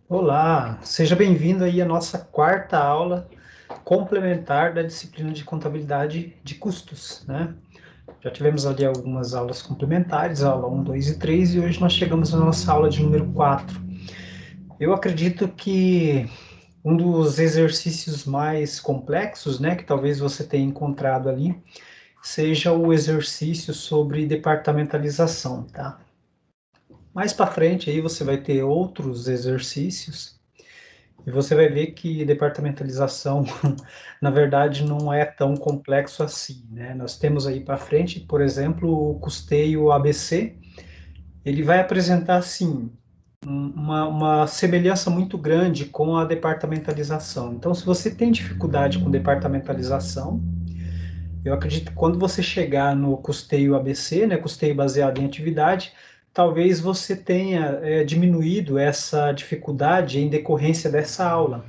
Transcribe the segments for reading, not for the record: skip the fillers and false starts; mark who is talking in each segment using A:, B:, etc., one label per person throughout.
A: Olá, seja bem-vindo aí à nossa quarta aula complementar da disciplina de contabilidade de custos, né? Já tivemos ali algumas aulas complementares, aula 1, 2 e 3, e hoje nós chegamos na nossa aula de número 4. Eu acredito que um dos exercícios mais complexos, né, que talvez você tenha encontrado ali, seja o exercício sobre departamentalização, tá? Mais para frente aí você vai ter outros exercícios. E você vai ver que departamentalização, na verdade, não é tão complexo assim, né? Nós temos aí para frente, por exemplo, o custeio ABC. Ele vai apresentar, sim, uma semelhança muito grande com a departamentalização. Então, se você tem dificuldade com departamentalização, eu acredito que quando você chegar no custeio ABC, né, custeio baseado em atividade, talvez você tenha diminuído essa dificuldade em decorrência dessa aula,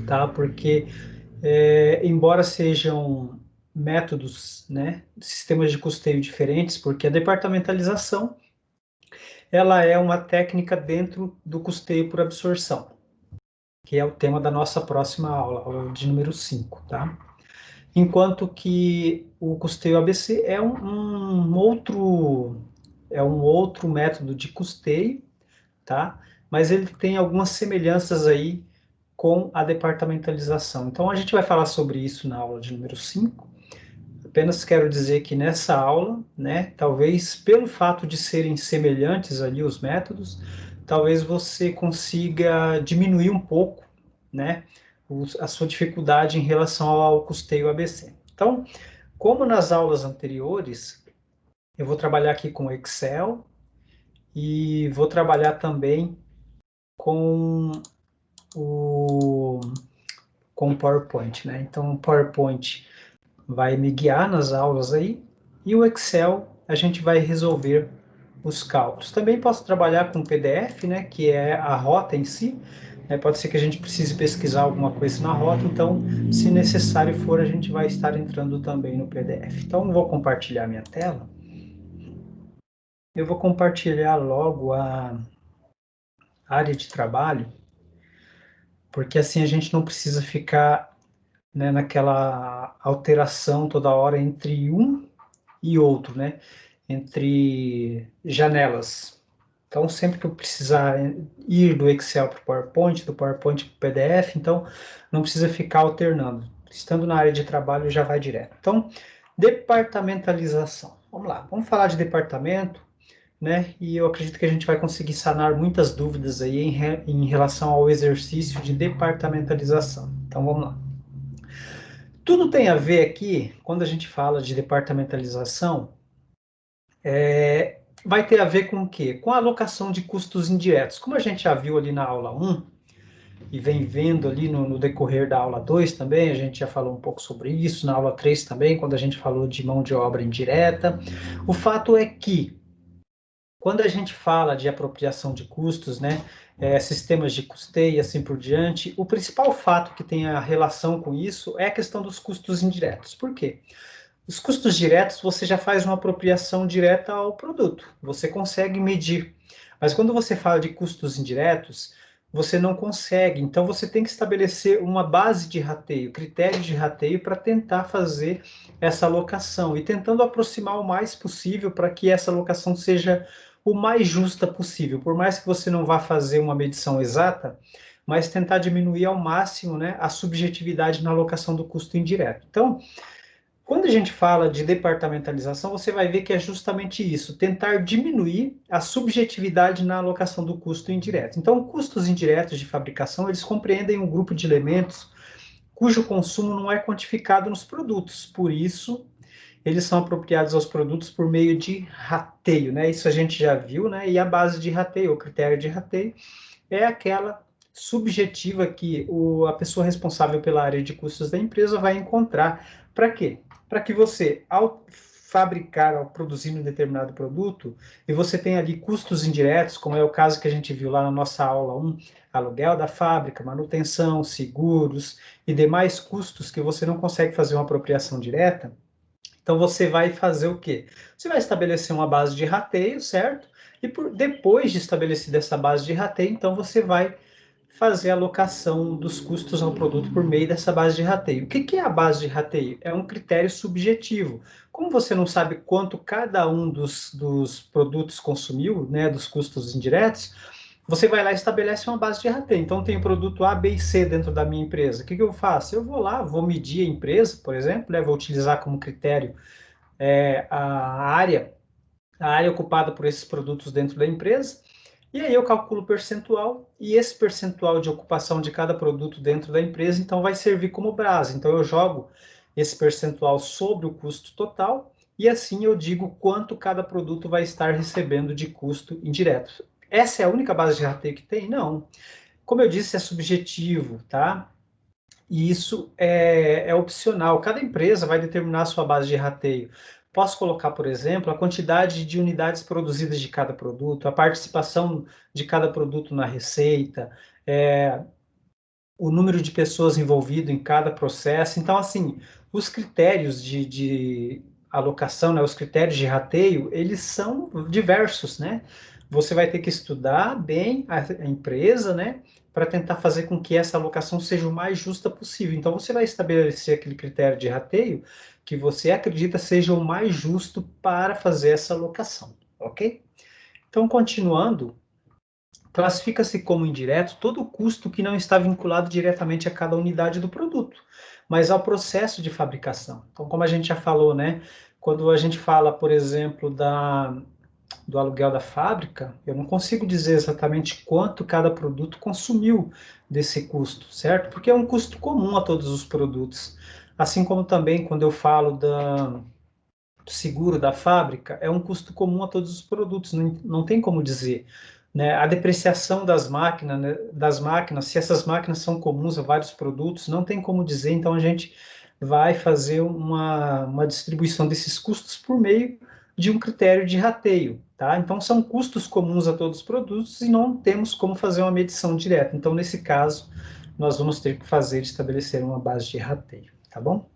A: tá? Porque embora sejam métodos, né, sistemas de custeio diferentes, porque a departamentalização ela é uma técnica dentro do custeio por absorção, que é o tema da nossa próxima aula, aula de número 5, tá? Enquanto que o custeio ABC é um outro método de custeio, tá? Mas ele tem algumas semelhanças aí com a departamentalização. Então, a gente vai falar sobre isso na aula de número 5. Apenas quero dizer que nessa aula, né, talvez pelo fato de serem semelhantes ali os métodos, talvez você consiga diminuir um pouco, né, a sua dificuldade em relação ao custeio ABC. Então, como nas aulas anteriores, eu vou trabalhar aqui com Excel e vou trabalhar também com o com o PowerPoint, né? Então, o PowerPoint vai me guiar nas aulas aí, e o Excel a gente vai resolver os cálculos. Também posso trabalhar com o PDF, né, que é a rota em si, né, pode ser que a gente precise pesquisar alguma coisa na rota, então, se necessário for, a gente vai estar entrando também no PDF. Então, vou compartilhar minha tela. Eu vou compartilhar logo a área de trabalho, porque assim a gente não precisa ficar, né, naquela alteração toda hora entre um e outro, né? Entre janelas. Então, sempre que eu precisar ir do Excel para o PowerPoint, do PowerPoint para o PDF, então não precisa ficar alternando. Estando na área de trabalho, já vai direto. Então, departamentalização. Vamos lá, vamos falar de departamento, né? E eu acredito que a gente vai conseguir sanar muitas dúvidas aí em relação ao exercício de departamentalização. Então, vamos lá. Tudo tem a ver aqui, quando a gente fala de departamentalização, vai ter a ver com o quê? Com a alocação de custos indiretos. Como a gente já viu ali na aula 1, e vem vendo ali no decorrer da aula 2 também, a gente já falou um pouco sobre isso, na aula 3 também, quando a gente falou de mão de obra indireta. O fato é que, quando a gente fala de apropriação de custos, né, sistemas de custeio e assim por diante, o principal fato que tem a relação com isso é a questão dos custos indiretos. Por quê? Os custos diretos, você já faz uma apropriação direta ao produto, você consegue medir. Mas quando você fala de custos indiretos, você não consegue. Então, você tem que estabelecer uma base de rateio, critérios de rateio para tentar fazer essa alocação e tentando aproximar o mais possível para que essa alocação seja o mais justa possível. Por mais que você não vá fazer uma medição exata, mas tentar diminuir ao máximo, né, a subjetividade na alocação do custo indireto. Então, quando a gente fala de departamentalização, você vai ver que é justamente isso, tentar diminuir a subjetividade na alocação do custo indireto. Então, custos indiretos de fabricação, eles compreendem um grupo de elementos cujo consumo não é quantificado nos produtos, por isso eles são apropriados aos produtos por meio de rateio, né? Isso a gente já viu, né? E a base de rateio, o critério de rateio, é aquela subjetiva que a pessoa responsável pela área de custos da empresa vai encontrar. Para quê? Para que você, ao fabricar, ao produzir um determinado produto, e você tem ali custos indiretos, como é o caso que a gente viu lá na nossa aula 1, aluguel da fábrica, manutenção, seguros e demais custos que você não consegue fazer uma apropriação direta, então você vai fazer o quê? Você vai estabelecer uma base de rateio, certo? E depois de estabelecida essa base de rateio, então você vai fazer a alocação dos custos ao produto por meio dessa base de rateio. O que é a base de rateio? É um critério subjetivo. Como você não sabe quanto cada um dos produtos consumiu, né, dos custos indiretos, você vai lá e estabelece uma base de rateio. Então, tem o produto A, B e C dentro da minha empresa. O que eu faço? Eu vou lá, vou medir a empresa, por exemplo, né, vou utilizar como critério a área ocupada por esses produtos dentro da empresa, e aí eu calculo o percentual, e esse percentual de ocupação de cada produto dentro da empresa, então vai servir como base. Então eu jogo esse percentual sobre o custo total, e assim eu digo quanto cada produto vai estar recebendo de custo indireto. Essa é a única base de rateio que tem? Não. Como eu disse, é subjetivo, tá? E isso é opcional. Cada empresa vai determinar a sua base de rateio. Posso colocar, por exemplo, a quantidade de unidades produzidas de cada produto, a participação de cada produto na receita, o número de pessoas envolvidas em cada processo. Então, assim, os critérios de alocação, né, os critérios de rateio, eles são diversos, né? Você vai ter que estudar bem a empresa, né, para tentar fazer com que essa alocação seja o mais justa possível. Então, você vai estabelecer aquele critério de rateio que você acredita seja o mais justo para fazer essa alocação, ok? Então, continuando, classifica-se como indireto todo custo que não está vinculado diretamente a cada unidade do produto, mas ao processo de fabricação. Então, como a gente já falou, né? Quando a gente fala, por exemplo, do aluguel da fábrica, eu não consigo dizer exatamente quanto cada produto consumiu desse custo, certo? Porque é um custo comum a todos os produtos. Assim como também quando eu falo do seguro da fábrica, é um custo comum a todos os produtos, não tem como dizer. Né? A depreciação das máquinas, se essas máquinas são comuns a vários produtos, não tem como dizer, então a gente vai fazer uma distribuição desses custos por meio de um critério de rateio, tá? Então são custos comuns a todos os produtos e não temos como fazer uma medição direta. Então, nesse caso, nós vamos ter que estabelecer uma base de rateio, tá bom?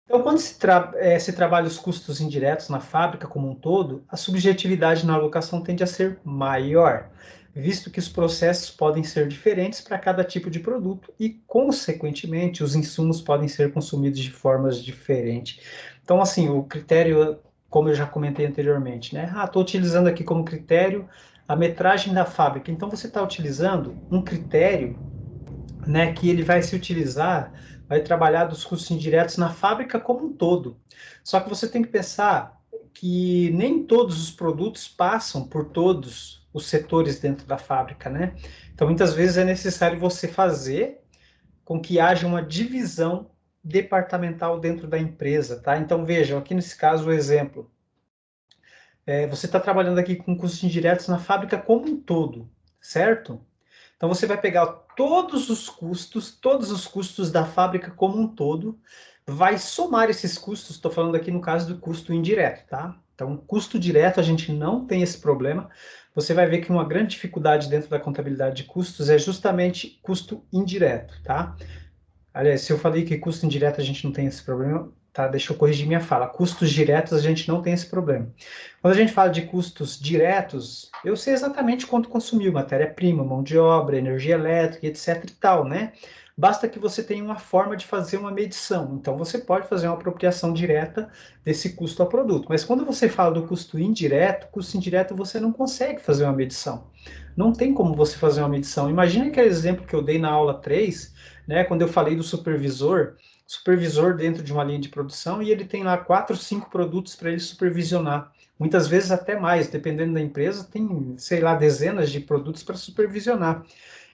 A: Então, quando se trabalha os custos indiretos na fábrica como um todo, a subjetividade na alocação tende a ser maior, visto que os processos podem ser diferentes para cada tipo de produto e, consequentemente, os insumos podem ser consumidos de formas diferentes. Então, assim, o critério, como eu já comentei anteriormente, né? Estou utilizando aqui como critério a metragem da fábrica. Então, você está utilizando um critério, né, que ele vai se utilizar, vai trabalhar dos custos indiretos na fábrica como um todo. Só que você tem que pensar que nem todos os produtos passam por todos os setores dentro da fábrica, né? Então, muitas vezes é necessário você fazer com que haja uma divisão departamental dentro da empresa, tá? Então, vejam, aqui nesse caso, o exemplo. Você está trabalhando aqui com custos indiretos na fábrica como um todo, certo? Então você vai pegar todos os custos da fábrica como um todo, vai somar esses custos, estou falando aqui no caso do custo indireto, tá? Então, custo direto a gente não tem esse problema. Você vai ver que uma grande dificuldade dentro da contabilidade de custos é justamente custo indireto, tá? Aliás, se eu falei que custo indireto a gente não tem esse problema, tá? Deixa eu corrigir minha fala. Custos diretos a gente não tem esse problema. Quando a gente fala de custos diretos, eu sei exatamente quanto consumiu matéria-prima, mão de obra, energia elétrica, etc e tal, né? Basta que você tenha uma forma de fazer uma medição. Então, você pode fazer uma apropriação direta desse custo ao produto. Mas quando você fala do custo indireto você não consegue fazer uma medição. Não tem como você fazer uma medição. Imagina aquele exemplo que eu dei na aula 3, né, quando eu falei do supervisor dentro de uma linha de produção e ele tem lá 4, 5 produtos para ele supervisionar. Muitas vezes até mais, dependendo da empresa, tem, sei lá, dezenas de produtos para supervisionar.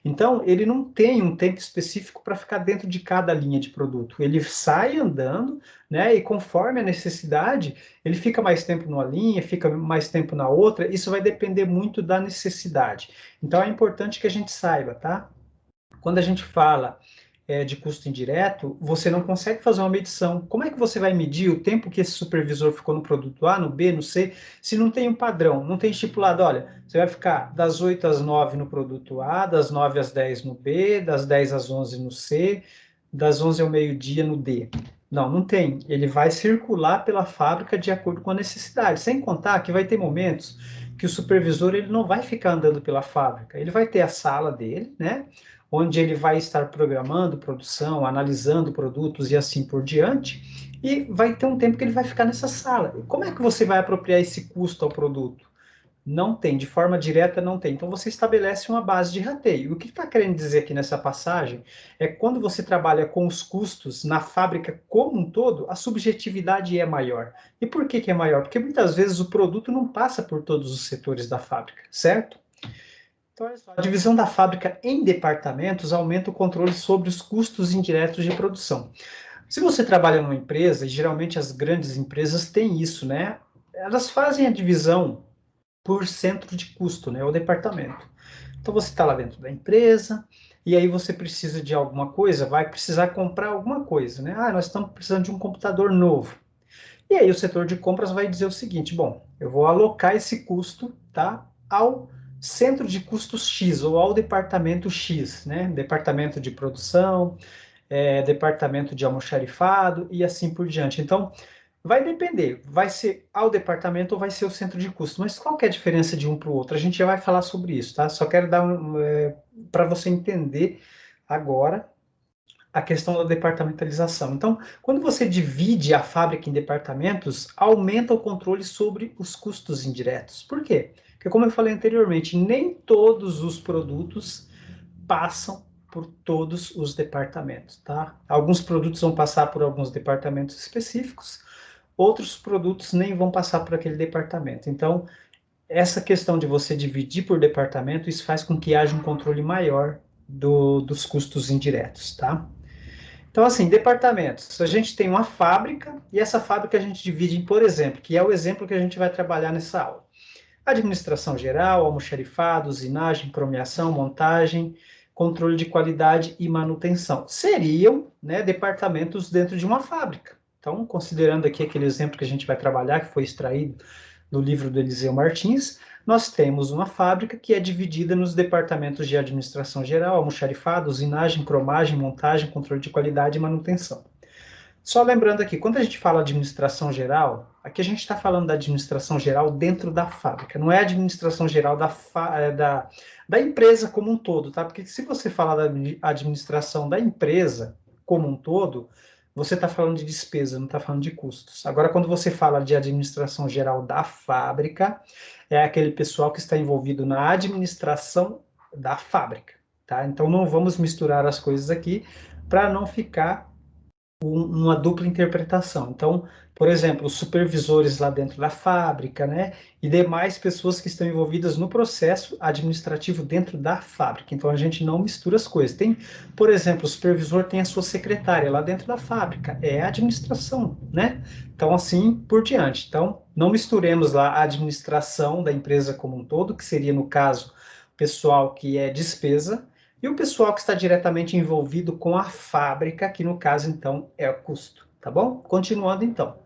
A: Então, ele não tem um tempo específico para ficar dentro de cada linha de produto. Ele sai andando, né? E conforme a necessidade, ele fica mais tempo numa linha, fica mais tempo na outra. Isso vai depender muito da necessidade. Então, é importante que a gente saiba, tá? Quando a gente fala de custo indireto, você não consegue fazer uma medição. Como é que você vai medir o tempo que esse supervisor ficou no produto A, no B, no C, se não tem um padrão, não tem estipulado, olha, você vai ficar das 8 às 9 no produto A, das 9 às 10 no B, das 10 às 11 no C, das 11 ao meio-dia no D. Não, não tem. Ele vai circular pela fábrica de acordo com a necessidade, sem contar que vai ter momentos que o supervisor ele não vai ficar andando pela fábrica, ele vai ter a sala dele, né? Onde ele vai estar programando produção, analisando produtos e assim por diante, e vai ter um tempo que ele vai ficar nessa sala. Como é que você vai apropriar esse custo ao produto? Não tem, de forma direta não tem. Então você estabelece uma base de rateio. O que está querendo dizer aqui nessa passagem é que quando você trabalha com os custos na fábrica como um todo, a subjetividade é maior. E por que que é maior? Porque muitas vezes o produto não passa por todos os setores da fábrica, certo? Então, olha só, a divisão da fábrica em departamentos aumenta o controle sobre os custos indiretos de produção. Se você trabalha numa empresa, e geralmente as grandes empresas têm isso, né? Elas fazem a divisão por centro de custo, né, o departamento. Então você está lá dentro da empresa e aí você precisa de alguma coisa, vai precisar comprar alguma coisa, né? Ah, nós estamos precisando de um computador novo. E aí o setor de compras vai dizer o seguinte: bom, eu vou alocar esse custo, tá, ao centro de custos X ou ao departamento X, né? Departamento de produção, departamento de almoxarifado e assim por diante. Então vai depender, vai ser ao departamento ou vai ser o centro de custo. Mas qual que é a diferença de um para o outro? A gente já vai falar sobre isso, tá? Só quero dar para você entender agora a questão da departamentalização. Então, quando você divide a fábrica em departamentos, aumenta o controle sobre os custos indiretos. Por quê? Porque, como eu falei anteriormente, nem todos os produtos passam por todos os departamentos, tá? Alguns produtos vão passar por alguns departamentos específicos, outros produtos nem vão passar por aquele departamento. Então, essa questão de você dividir por departamento, isso faz com que haja um controle maior dos custos indiretos, tá? Então, assim, departamentos. A gente tem uma fábrica e essa fábrica a gente divide em, por exemplo, que é o exemplo que a gente vai trabalhar nessa aula. Administração geral, almoxarifado, usinagem, cromeação, montagem, controle de qualidade e manutenção. Seriam, né, departamentos dentro de uma fábrica. Então, considerando aqui aquele exemplo que a gente vai trabalhar, que foi extraído do livro do Eliseu Martins, nós temos uma fábrica que é dividida nos departamentos de administração geral, almoxarifado, usinagem, cromagem, montagem, controle de qualidade e manutenção. Só lembrando aqui, quando a gente fala administração geral, aqui a gente está falando da administração geral dentro da fábrica, não é a administração geral da empresa como um todo, tá? Porque se você falar da administração da empresa como um todo, você está falando de despesa, não está falando de custos. Agora, quando você fala de administração geral da fábrica, é aquele pessoal que está envolvido na administração da fábrica, tá? Então, não vamos misturar as coisas aqui para não ficar uma dupla interpretação. Então, por exemplo, os supervisores lá dentro da fábrica, né, e demais pessoas que estão envolvidas no processo administrativo dentro da fábrica. Então, a gente não mistura as coisas. Tem, por exemplo, o supervisor tem a sua secretária lá dentro da fábrica, é a administração, né? Então, assim por diante. Então, não misturemos lá a administração da empresa como um todo, que seria, no caso, o pessoal que é despesa, e o pessoal que está diretamente envolvido com a fábrica, que no caso, então, é o custo, tá bom? Continuando, então.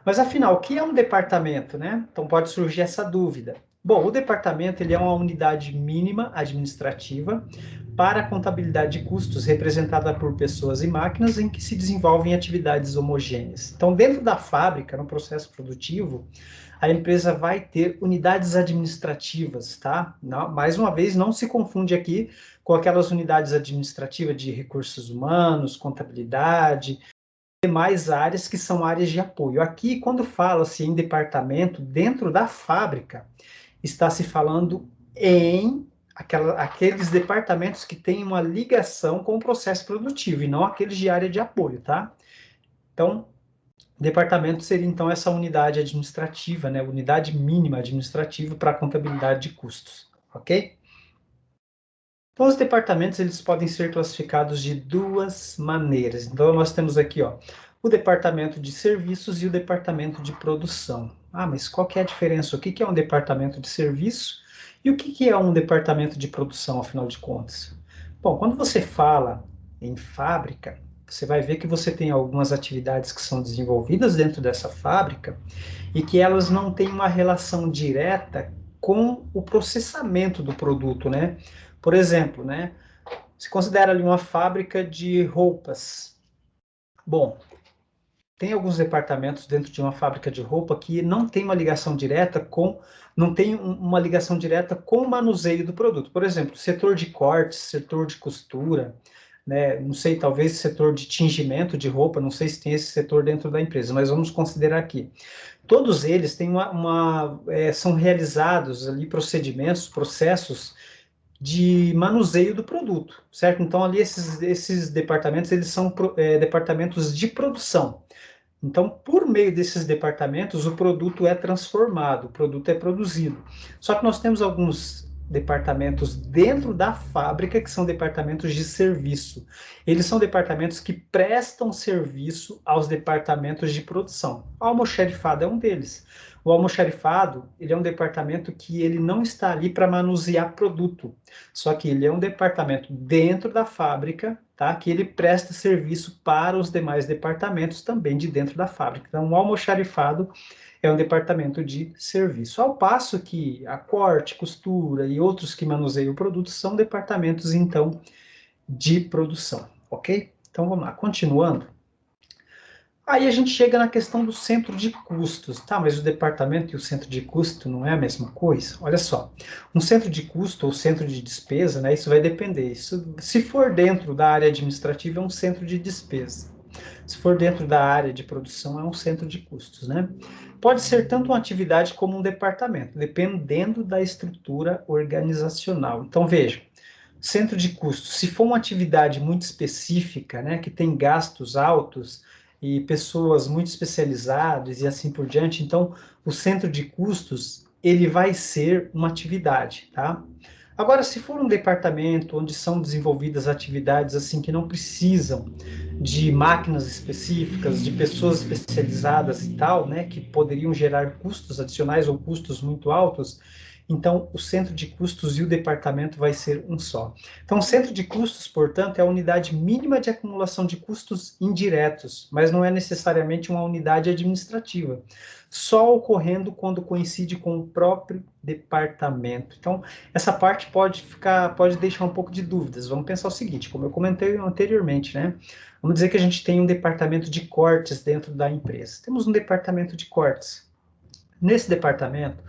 A: Mas, afinal, o que é um departamento, né? Então, pode surgir essa dúvida. Bom, o departamento ele é uma unidade mínima administrativa para a contabilidade de custos, representada por pessoas e máquinas em que se desenvolvem atividades homogêneas. Então, dentro da fábrica, no processo produtivo, a empresa vai ter unidades administrativas, tá? Não, mais uma vez, não se confunde aqui com aquelas unidades administrativas de recursos humanos, contabilidade, demais áreas que são áreas de apoio. Aqui, quando fala-se em departamento, dentro da fábrica, está se falando em aqueles departamentos que têm uma ligação com o processo produtivo, e não aqueles de área de apoio, tá? Então, departamento seria, então, essa unidade administrativa, né? Unidade mínima administrativa para a contabilidade de custos, ok? Então, os departamentos eles podem ser classificados de duas maneiras. Então, nós temos aqui, ó, o departamento de serviços e o departamento de produção. Ah, mas qual que é a diferença? O que é um departamento de serviço e o que é um departamento de produção, afinal de contas? Bom, quando você fala em fábrica, você vai ver que você tem algumas atividades que são desenvolvidas dentro dessa fábrica e que elas não têm uma relação direta com o processamento do produto, né? Por exemplo, né? Se considera ali uma fábrica de roupas. Bom, tem alguns departamentos dentro de uma fábrica de roupa que não tem uma ligação direta com, não tem uma ligação direta com o manuseio do produto. Por exemplo, setor de cortes, setor de costura, né? Não sei, talvez setor de tingimento de roupa, não sei se tem esse setor dentro da empresa, mas vamos considerar aqui. Todos eles têm são realizados ali procedimentos, processos de manuseio do produto, certo? Então ali esses departamentos, eles são departamentos de produção. Então, por meio desses departamentos, o produto é transformado, o produto é produzido. Só que nós temos alguns departamentos dentro da fábrica que são departamentos de serviço. Eles são departamentos que prestam serviço aos departamentos de produção. O almoxarifado é um deles. O almoxarifado, ele é um departamento que ele não está ali para manusear produto, só que ele é um departamento dentro da fábrica, tá? Que ele presta serviço para os demais departamentos também de dentro da fábrica. Então, o almoxarifado é um departamento de serviço, ao passo que a corte, costura e outros que manuseiam o produto são departamentos, então, de produção, ok? Então, vamos lá, continuando. Aí a gente chega na questão do centro de custos, tá? Mas o departamento e o centro de custo não é a mesma coisa? Olha só, um centro de custo ou centro de despesa, né? Isso vai depender. Isso, se for dentro da área administrativa, é um centro de despesa. Se for dentro da área de produção, é um centro de custos, né? Pode ser tanto uma atividade como um departamento, dependendo da estrutura organizacional. Então, veja, centro de custos, se for uma atividade muito específica, né, que tem gastos altos e pessoas muito especializadas e assim por diante, então o centro de custos, ele vai ser uma atividade, tá? Agora, se for um departamento onde são desenvolvidas atividades assim que não precisam de máquinas específicas, de pessoas especializadas e tal, né, que poderiam gerar custos adicionais ou custos muito altos, então o centro de custos e o departamento vai ser um só. Então, o centro de custos, portanto, é a unidade mínima de acumulação de custos indiretos, mas não é necessariamente uma unidade administrativa, só ocorrendo quando coincide com o próprio departamento. Então, essa parte pode deixar um pouco de dúvidas. Vamos pensar o seguinte, como eu comentei anteriormente, né? Vamos dizer que a gente tem um departamento de cortes dentro da empresa. Temos um departamento de cortes. Nesse departamento,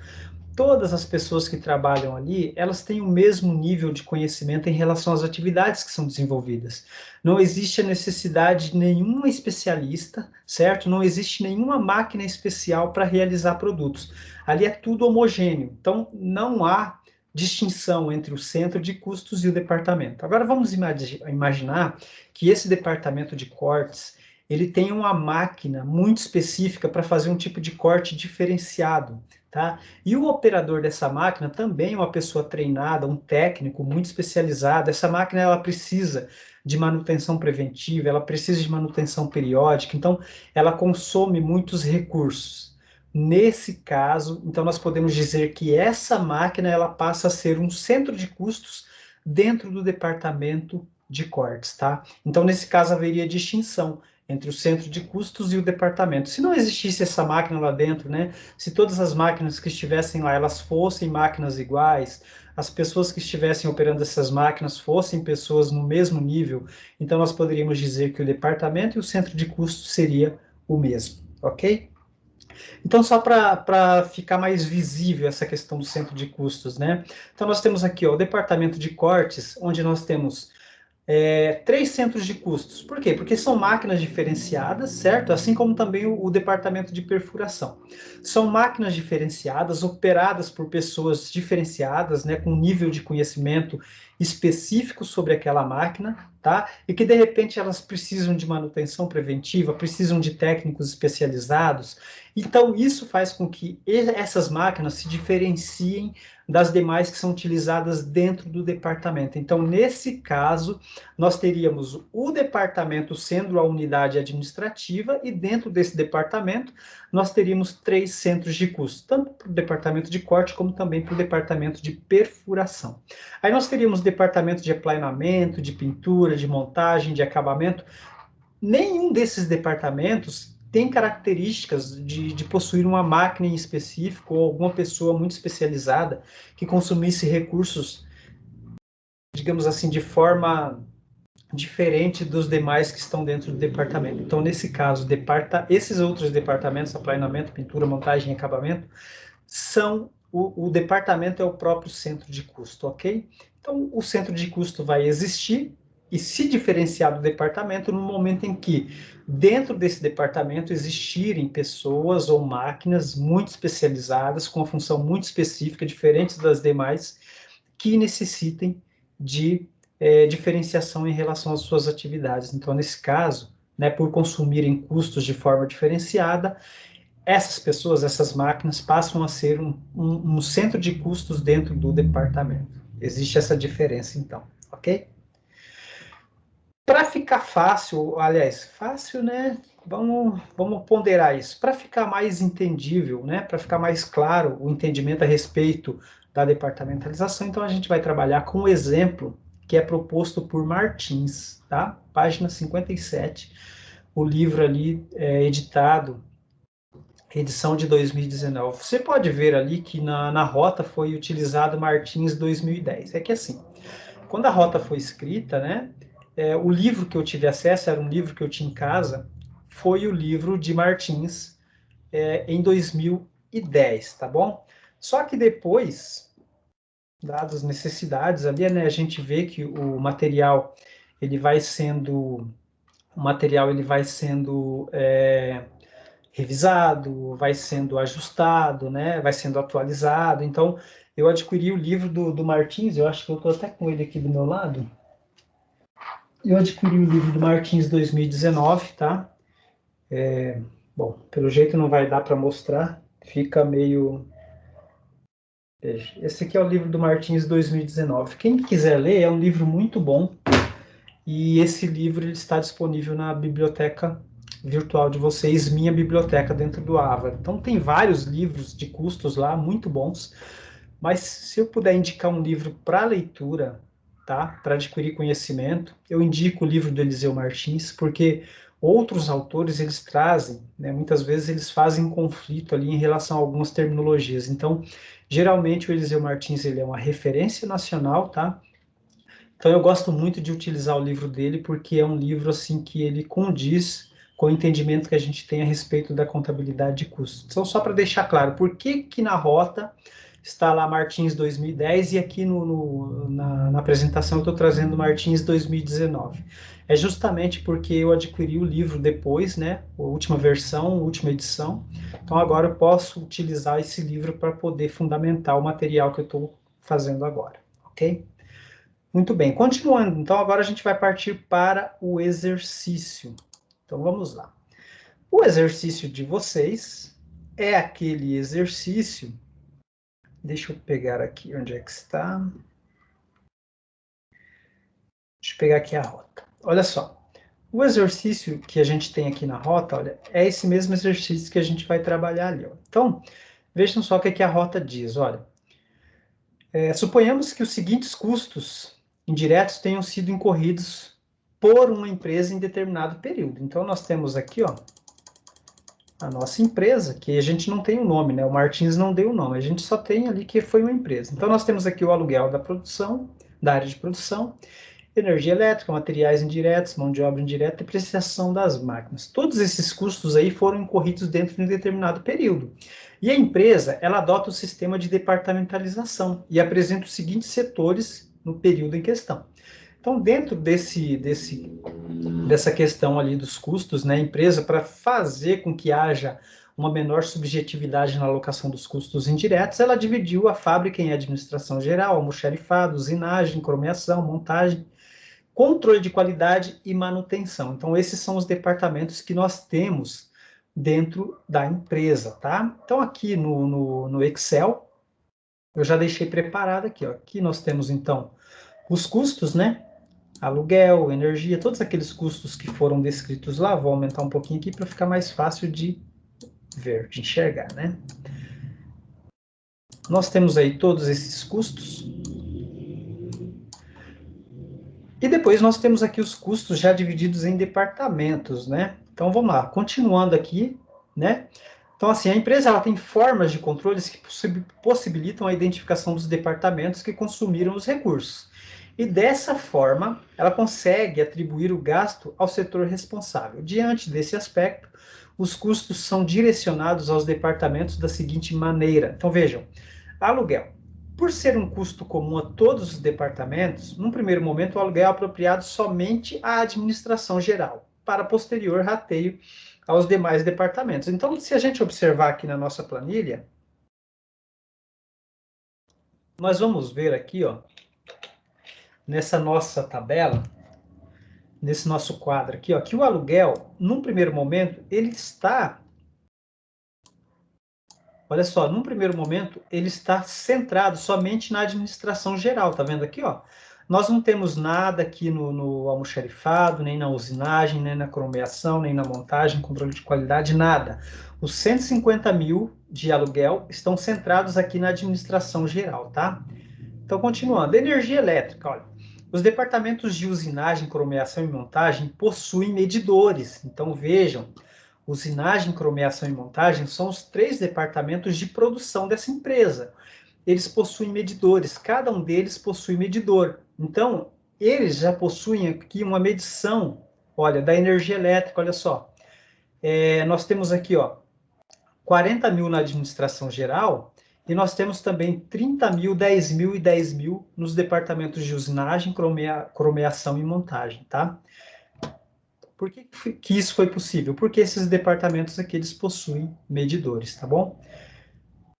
A: todas as pessoas que trabalham ali, elas têm o mesmo nível de conhecimento em relação às atividades que são desenvolvidas. Não existe a necessidade de nenhum especialista, certo? Não existe nenhuma máquina especial para realizar produtos. Ali é tudo homogêneo. Então, não há distinção entre o centro de custos e o departamento. Agora, vamos imaginar que esse departamento de cortes, ele tem uma máquina muito específica para fazer um tipo de corte diferenciado, tá? E o operador dessa máquina também é uma pessoa treinada, um técnico muito especializado. Essa máquina, ela precisa de manutenção preventiva, ela precisa de manutenção periódica, então ela consome muitos recursos. Nesse caso, então nós podemos dizer que essa máquina, ela passa a ser um centro de custos dentro do departamento de cortes, tá? Então, nesse caso, haveria distinção entre o centro de custos e o departamento. Se não existisse essa máquina lá dentro, né? Se todas as máquinas que estivessem lá, elas fossem máquinas iguais, as pessoas que estivessem operando essas máquinas fossem pessoas no mesmo nível, então nós poderíamos dizer que o departamento e o centro de custos seria o mesmo, ok? Então, só para ficar mais visível essa questão do centro de custos, né? Então, nós temos aqui ó, o departamento de cortes, onde nós temos três centros de custos. Por quê? Porque são máquinas diferenciadas, certo? Assim como também o departamento de perfuração. São máquinas diferenciadas, operadas por pessoas diferenciadas, né, com nível de conhecimento específico sobre aquela máquina, tá? E que de repente elas precisam de manutenção preventiva, precisam de técnicos especializados. Então isso faz com que essas máquinas se diferenciem das demais que são utilizadas dentro do departamento. Então, nesse caso, nós teríamos o departamento sendo a unidade administrativa e dentro desse departamento nós teríamos três centros de custo, tanto para o departamento de corte como também para o departamento de perfuração. Aí nós teríamos departamento de aplanamento, de pintura, de montagem, de acabamento. Nenhum desses departamentos tem características de possuir uma máquina em específico ou alguma pessoa muito especializada que consumisse recursos, digamos assim, de forma diferente dos demais que estão dentro do departamento. Então, nesse caso, esses outros departamentos, aplanamento, pintura, montagem e acabamento, são o departamento é o próprio centro de custo, ok? Então, o centro de custo vai existir e se diferenciar do departamento no momento em que, dentro desse departamento, existirem pessoas ou máquinas muito especializadas, com uma função muito específica, diferentes das demais, que necessitem de diferenciação em relação às suas atividades. Então, nesse caso, né, por consumirem custos de forma diferenciada, essas pessoas, essas máquinas, passam a ser um centro de custos dentro do departamento. Existe essa diferença, então, ok? Para ficar fácil, aliás, fácil, né? Vamos ponderar isso. Para ficar mais entendível, né? Para ficar mais claro o entendimento a respeito da departamentalização, então a gente vai trabalhar com um exemplo que é proposto por Martins, tá? Página 57, o livro ali editado, edição de 2019. Você pode ver ali que na rota foi utilizado Martins 2010. É que assim, quando a rota foi escrita, né? O livro que eu tive acesso, era um livro que eu tinha em casa, foi o livro de Martins em 2010, tá bom? Só que depois, dadas as necessidades ali, né, a gente vê que o material ele vai sendo revisado, vai sendo ajustado, né, vai sendo atualizado. Então, eu adquiri o livro do Martins, eu acho que eu estou até com ele aqui do meu lado. Eu adquiri o livro do Martins 2019, tá? Bom, pelo jeito não vai dar para mostrar, fica meio... Esse aqui é o livro do Martins 2019. Quem quiser ler, é um livro muito bom, e esse livro ele está disponível na biblioteca virtual de vocês, minha biblioteca dentro do Ava. Então tem vários livros de custos lá, muito bons, mas se eu puder indicar um livro para leitura, tá? Para adquirir conhecimento, eu indico o livro do Eliseu Martins, porque outros autores eles trazem, né, muitas vezes eles fazem conflito ali em relação a algumas terminologias. Então, geralmente o Eliseu Martins ele é uma referência nacional, tá? Então eu gosto muito de utilizar o livro dele porque é um livro assim que ele condiz com o entendimento que a gente tem a respeito da contabilidade de custos. Então só para deixar claro, por que que na rota está lá Martins 2010 e aqui na apresentação eu estou trazendo Martins 2019. É justamente porque eu adquiri o livro depois, né, a última versão, a última edição. Então agora eu posso utilizar esse livro para poder fundamentar o material que eu estou fazendo agora, ok? Muito bem, continuando. Então, agora a gente vai partir para o exercício. Então, vamos lá. O exercício de vocês é aquele exercício... Deixa eu pegar aqui onde é que está. Deixa eu pegar aqui a rota. Olha só. O exercício que a gente tem aqui na rota, olha, é esse mesmo exercício que a gente vai trabalhar ali. Ó. Então, vejam só o que a rota diz. Olha, suponhamos que os seguintes custos indiretos tenham sido incorridos por uma empresa em determinado período. Então, nós temos aqui, ó, a nossa empresa, que a gente não tem o nome, né? O Martins não deu o nome, a gente só tem ali que foi uma empresa. Então, nós temos aqui o aluguel da produção, da área de produção, energia elétrica, materiais indiretos, mão de obra indireta, depreciação das máquinas. Todos esses custos aí foram incorridos dentro de um determinado período. E a empresa, ela adota o sistema de departamentalização e apresenta os seguintes setores no período em questão. Então, dentro dessa questão ali dos custos, né, a empresa, para fazer com que haja uma menor subjetividade na alocação dos custos indiretos, ela dividiu a fábrica em administração geral, almoxarifado, usinagem, cromeação, montagem, controle de qualidade e manutenção. Então, esses são os departamentos que nós temos dentro da empresa, tá? Então, aqui no Excel, eu já deixei preparado aqui, ó. Aqui nós temos, então, os custos, né? Aluguel, energia, todos aqueles custos que foram descritos lá. Vou aumentar um pouquinho aqui para ficar mais fácil de ver, de enxergar, né? Nós temos aí todos esses custos. E depois nós temos aqui os custos já divididos em departamentos, né? Então vamos lá, continuando aqui, né? Então assim, a empresa ela tem formas de controles que possibilitam a identificação dos departamentos que consumiram os recursos. E dessa forma, ela consegue atribuir o gasto ao setor responsável. Diante desse aspecto, os custos são direcionados aos departamentos da seguinte maneira. Então vejam, aluguel. Por ser um custo comum a todos os departamentos, num primeiro momento o aluguel é apropriado somente à administração geral, para posterior rateio aos demais departamentos. Então, se a gente observar aqui na nossa planilha, nós vamos ver aqui, ó, nessa nossa tabela, nesse nosso quadro aqui, ó, que o aluguel, num primeiro momento, ele está, olha só, num primeiro momento, ele está centrado somente na administração geral, tá vendo aqui, ó? Nós não temos nada aqui no almoxarifado, nem na usinagem, nem na cromeação, nem na montagem, controle de qualidade, nada. Os 150 mil de aluguel estão centrados aqui na administração geral, tá? Então, continuando, energia elétrica, olha. Os departamentos de usinagem, cromeação e montagem possuem medidores. Então, vejam, usinagem, cromeação e montagem são os 3 departamentos de produção dessa empresa. Eles possuem medidores, cada um deles possui medidor. Então, eles já possuem aqui uma medição, olha, da energia elétrica, olha só. Nós temos aqui, ó, 40 mil na administração geral, e nós temos também 30 mil, 10 mil e 10 mil nos departamentos de usinagem, cromeação e montagem, tá? Por que isso foi possível? Porque esses departamentos aqui, eles possuem medidores, tá bom?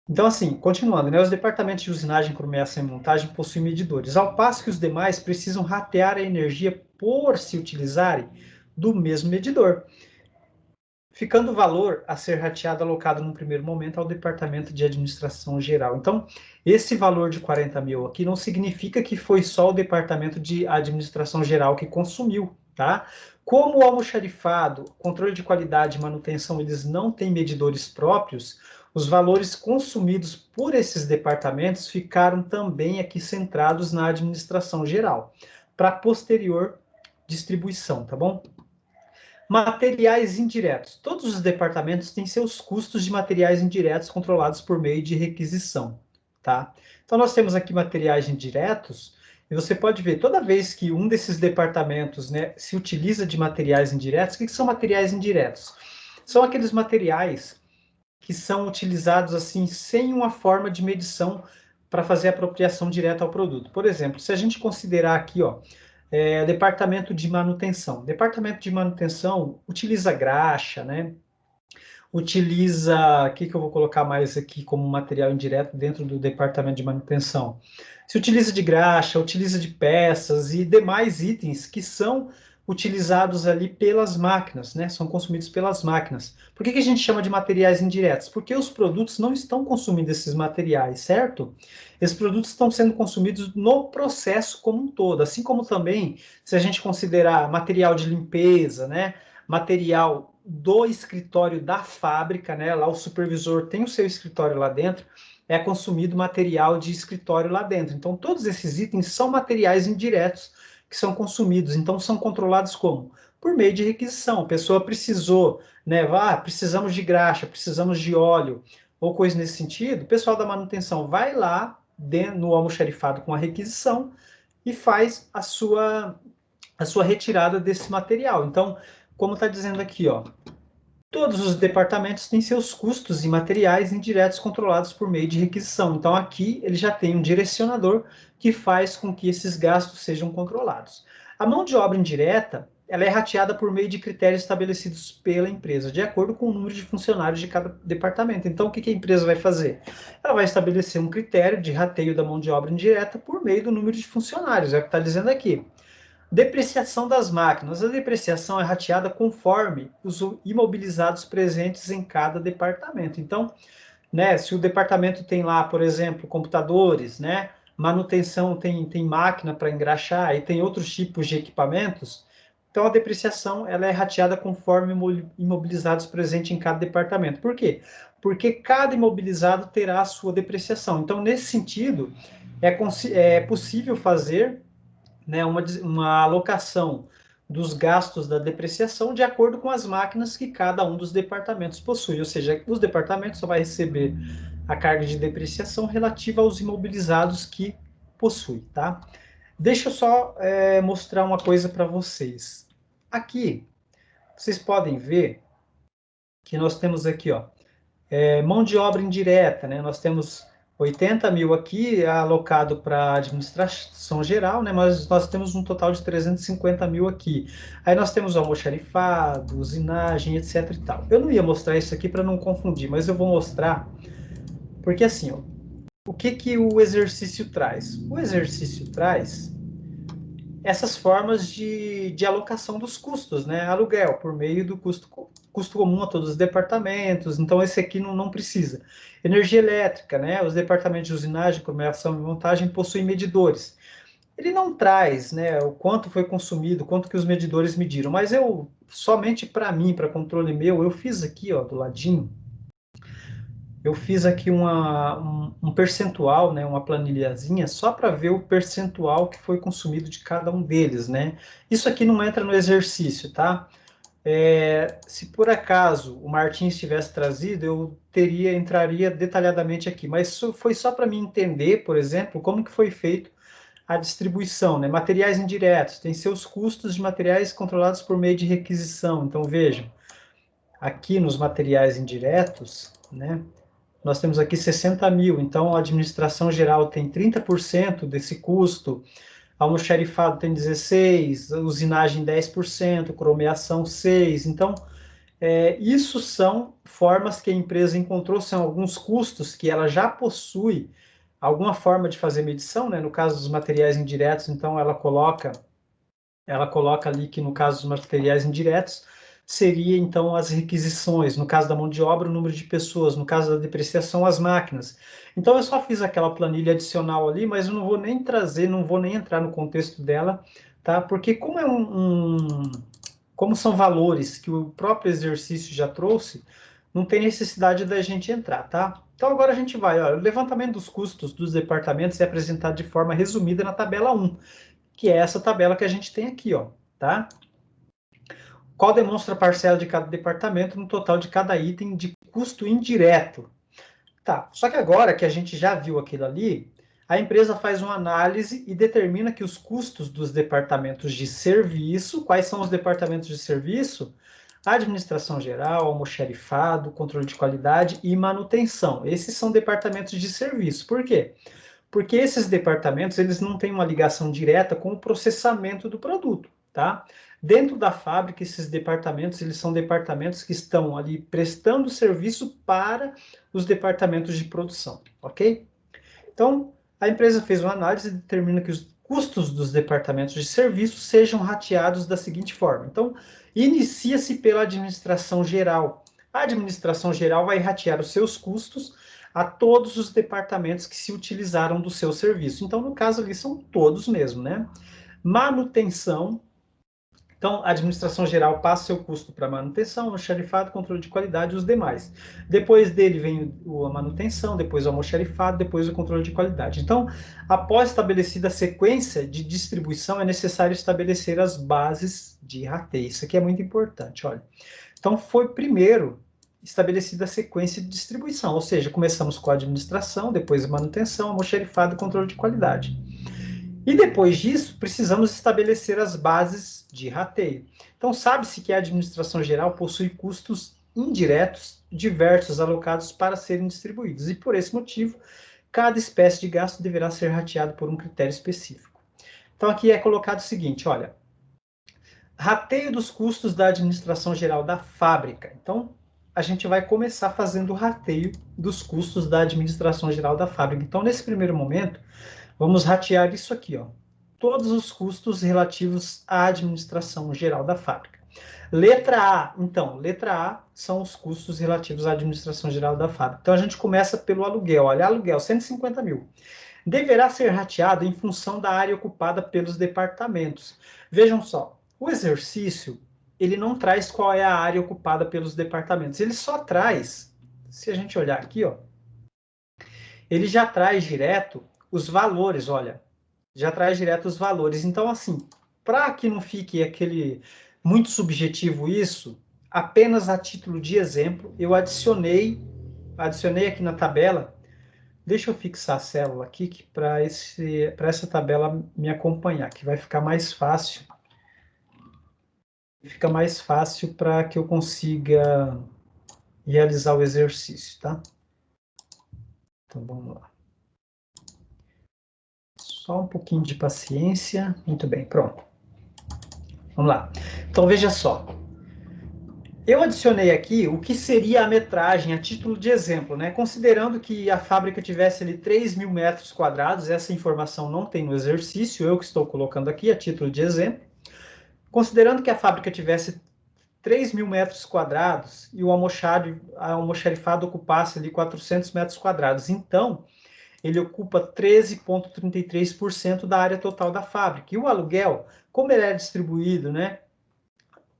A: Então, assim, continuando, né? Os departamentos de usinagem, cromeação e montagem possuem medidores, ao passo que os demais precisam ratear a energia por se utilizarem do mesmo medidor, ficando o valor a ser rateado alocado no primeiro momento ao Departamento de Administração Geral. Então, esse valor de 40 mil aqui não significa que foi só o Departamento de Administração Geral que consumiu, tá? Como o almoxarifado, controle de qualidade e manutenção, eles não têm medidores próprios, os valores consumidos por esses departamentos ficaram também aqui centrados na administração geral, para posterior distribuição, tá bom? Materiais indiretos. Todos os departamentos têm seus custos de materiais indiretos controlados por meio de requisição, tá? Então, nós temos aqui materiais indiretos, e você pode ver, toda vez que um desses departamentos, né, se utiliza de materiais indiretos, o que são materiais indiretos? São aqueles materiais que são utilizados assim, sem uma forma de medição para fazer apropriação direta ao produto. Por exemplo, se a gente considerar aqui, ó, departamento de manutenção. Departamento de manutenção utiliza graxa, né? Utiliza, o que eu vou colocar mais aqui como material indireto dentro do departamento de manutenção? Se utiliza de graxa, utiliza de peças e demais itens que são utilizados ali pelas máquinas, né? São consumidos pelas máquinas. Por que a gente chama de materiais indiretos? Porque os produtos não estão consumindo esses materiais, certo? Esses produtos estão sendo consumidos no processo como um todo, assim como também, se a gente considerar material de limpeza, né? Material do escritório da fábrica, né? Lá o supervisor tem o seu escritório lá dentro, é consumido material de escritório lá dentro. Então, todos esses itens são materiais indiretos que são consumidos. Então, são controlados como? Por meio de requisição. A pessoa precisou, né? Precisamos de graxa, precisamos de óleo, ou coisa nesse sentido. O pessoal da manutenção vai lá no almoxarifado com a requisição e faz a sua retirada desse material. Então, como está dizendo aqui, ó, todos os departamentos têm seus custos e materiais indiretos controlados por meio de requisição. Então, aqui ele já tem um direcionador que faz com que esses gastos sejam controlados. A mão de obra indireta, ela é rateada por meio de critérios estabelecidos pela empresa, de acordo com o número de funcionários de cada departamento. Então, o que a empresa vai fazer? Ela vai estabelecer um critério de rateio da mão de obra indireta por meio do número de funcionários, é o que está dizendo aqui. Depreciação das máquinas. A depreciação é rateada conforme os imobilizados presentes em cada departamento. Então, né, se o departamento tem lá, por exemplo, computadores, né, manutenção tem máquina para engraxar e tem outros tipos de equipamentos, então a depreciação ela é rateada conforme imobilizados presentes em cada departamento. Por quê? Porque cada imobilizado terá a sua depreciação. Então, nesse sentido, é possível fazer, né, uma alocação dos gastos da depreciação de acordo com as máquinas que cada um dos departamentos possui, ou seja, os departamentos só vai receber a carga de depreciação relativa aos imobilizados que possui, tá? Deixa eu só mostrar uma coisa para vocês. Aqui, vocês podem ver que nós temos aqui, ó, mão de obra indireta, né? Nós temos 80 mil aqui alocado para administração geral, né? Mas nós temos um total de 350 mil aqui. Aí nós temos o almoxarifado, usinagem, etc e tal. Eu não ia mostrar isso aqui para não confundir, mas eu vou mostrar, porque assim, ó, o que que o exercício traz? O exercício traz essas formas de alocação dos custos, né? Aluguel, por meio do custo comum a todos os departamentos, então esse aqui não precisa. Energia elétrica, né? Os departamentos de usinagem, comercialização e montagem possuem medidores. Ele não traz, né, o quanto foi consumido, quanto que os medidores mediram, mas eu, somente para mim, para controle meu, eu fiz aqui, ó, do ladinho, eu fiz aqui um percentual, né, uma planilhazinha, só para ver o percentual que foi consumido de cada um deles, né? Isso aqui não entra no exercício, tá? Se por acaso o Martins tivesse trazido, eu entraria detalhadamente aqui, mas isso foi só para mim entender, por exemplo, como que foi feito a distribuição, né? Materiais indiretos, tem seus custos de materiais controlados por meio de requisição. Então, vejam, aqui nos materiais indiretos, né? Nós temos aqui 60 mil, então a administração geral tem 30% desse custo, almoxarifado tem 16%, usinagem 10%, cromeação 6%. Então, isso são formas que a empresa encontrou, são alguns custos que ela já possui alguma forma de fazer medição, né? No caso dos materiais indiretos, então ela coloca ali que no caso dos materiais indiretos, seria então as requisições, no caso da mão de obra, o número de pessoas, no caso da depreciação, as máquinas. Então eu só fiz aquela planilha adicional ali, mas eu não vou nem trazer, não vou nem entrar no contexto dela, tá? Porque como como são valores que o próprio exercício já trouxe, não tem necessidade da gente entrar, tá? Então agora a gente vai, ó, o levantamento dos custos dos departamentos é apresentado de forma resumida na tabela 1, que é essa tabela que a gente tem aqui, ó, tá? Qual demonstra a parcela de cada departamento no total de cada item de custo indireto. Tá, só que agora que a gente já viu aquilo ali, a empresa faz uma análise e determina que os custos dos departamentos de serviço, quais são os departamentos de serviço? Administração geral, almoxarifado, controle de qualidade e manutenção. Esses são departamentos de serviço. Por quê? Porque esses departamentos, eles não têm uma ligação direta com o processamento do produto, tá? Dentro da fábrica, esses departamentos, eles são departamentos que estão ali prestando serviço para os departamentos de produção, ok? Então, a empresa fez uma análise e determina que os custos dos departamentos de serviço sejam rateados da seguinte forma. Então, inicia-se pela administração geral. A administração geral vai ratear os seus custos a todos os departamentos que se utilizaram do seu serviço. Então, no caso ali, são todos mesmo, né? Manutenção. Então, a administração geral passa seu custo para manutenção, almoxarifado, controle de qualidade e os demais. Depois dele vem a manutenção, depois o almoxarifado, depois o controle de qualidade. Então, após estabelecida a sequência de distribuição, é necessário estabelecer as bases de rateio. Isso aqui é muito importante, olha. Então, foi primeiro estabelecida a sequência de distribuição, ou seja, começamos com a administração, depois a manutenção, almoxarifado e controle de qualidade. E depois disso, precisamos estabelecer as bases de rateio. Então, sabe-se que a administração geral possui custos indiretos diversos alocados para serem distribuídos, e por esse motivo, cada espécie de gasto deverá ser rateado por um critério específico. Então, aqui é colocado o seguinte, olha, rateio dos custos da administração geral da fábrica. Então, a gente vai começar fazendo o rateio dos custos da administração geral da fábrica. Então, nesse primeiro momento, vamos ratear isso aqui, ó. Todos os custos relativos à administração geral da fábrica. Letra A, então, letra A são os custos relativos à administração geral da fábrica. Então, a gente começa pelo aluguel. Olha, aluguel, 150 mil. Deverá ser rateado em função da área ocupada pelos departamentos. Vejam só, o exercício, ele não traz qual é a área ocupada pelos departamentos. Ele só traz, se a gente olhar aqui, ó, ele já traz direto os valores, olha, já traz direto os valores. Então, assim, para que não fique aquele muito subjetivo isso, apenas a título de exemplo, eu adicionei aqui na tabela Deixa eu fixar a célula aqui para essa tabela me acompanhar, que vai ficar mais fácil. Fica mais fácil para que eu consiga realizar o exercício, tá? Então, vamos lá. Só um pouquinho de paciência. Muito bem, pronto. Vamos lá. Então, veja só. Eu adicionei aqui o que seria a metragem, a título de exemplo, né? Considerando que a fábrica tivesse ali 3.000 metros quadrados, essa informação não tem no exercício, eu que estou colocando aqui a título de exemplo. Considerando que a fábrica tivesse 3.000 metros quadrados e o almoxarifado ocupasse ali 400 metros quadrados. Então, ele ocupa 13,33% da área total da fábrica. E o aluguel, como ele é distribuído, né,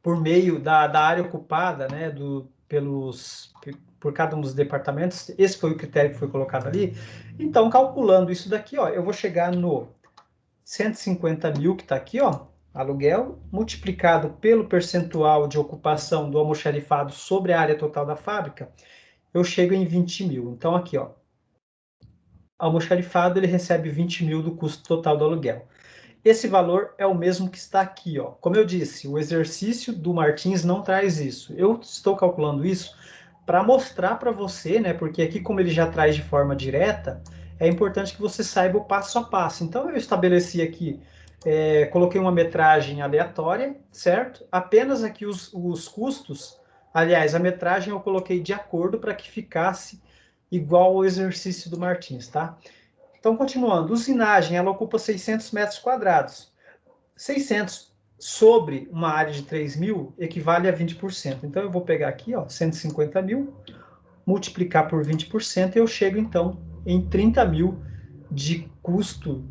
A: por meio da área ocupada, né, por cada um dos departamentos, esse foi o critério que foi colocado ali. Então, calculando isso daqui, ó, eu vou chegar no 150 mil que está aqui, ó, aluguel, multiplicado pelo percentual de ocupação do almoxarifado sobre a área total da fábrica, eu chego em 20 mil. Então, aqui, ó, almoxarifado, ele recebe 20 mil do custo total do aluguel. Esse valor é o mesmo que está aqui, ó. Como eu disse, o exercício do Martins não traz isso. Eu estou calculando isso para mostrar para você, né? Porque aqui, como ele já traz de forma direta, é importante que você saiba o passo a passo. Então, eu estabeleci aqui, coloquei uma metragem aleatória, certo? Apenas aqui os custos, aliás, a metragem eu coloquei de acordo para que ficasse igual ao exercício do Martins, tá? Então, continuando, usinagem, ela ocupa 600 metros quadrados. 600 sobre uma área de 3.000 equivale a 20%. Então, eu vou pegar aqui, ó, 150 mil, multiplicar por 20% e eu chego, então, em 30 mil de custo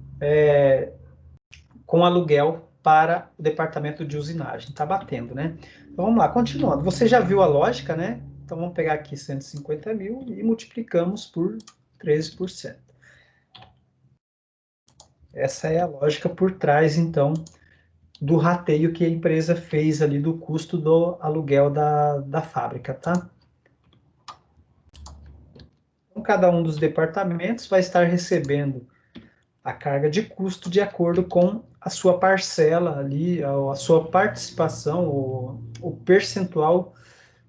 A: com aluguel para o departamento de usinagem. Está batendo, né? Então, vamos lá, continuando. Você já viu a lógica, né? Então, vamos pegar aqui 150 mil e multiplicamos por 13%. Essa é a lógica por trás, então, do rateio que a empresa fez ali do custo do aluguel da fábrica, tá? Então, cada um dos departamentos vai estar recebendo a carga de custo de acordo com a sua parcela ali, a sua participação, o percentual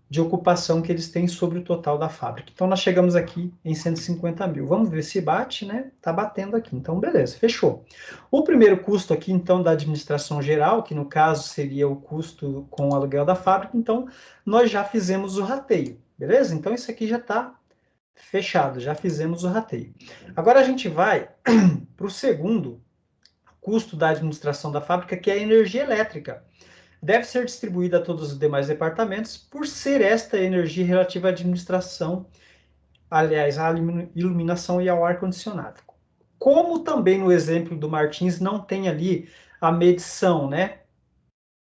A: de ocupação que eles têm sobre o total da fábrica. Então, nós chegamos aqui em 150 mil. Vamos ver se bate, né? Tá batendo aqui. Então, beleza, fechou. O primeiro custo aqui, então, da administração geral, que no caso seria o custo com o aluguel da fábrica, então, nós já fizemos o rateio, beleza? Então, isso aqui já está fechado, já fizemos o rateio. Agora, a gente vai para o segundo custo da administração da fábrica, que é a energia elétrica. Deve ser distribuída a todos os demais departamentos por ser esta energia relativa à administração, aliás, à iluminação e ao ar-condicionado. Como também no exemplo do Martins não tem ali a medição, né?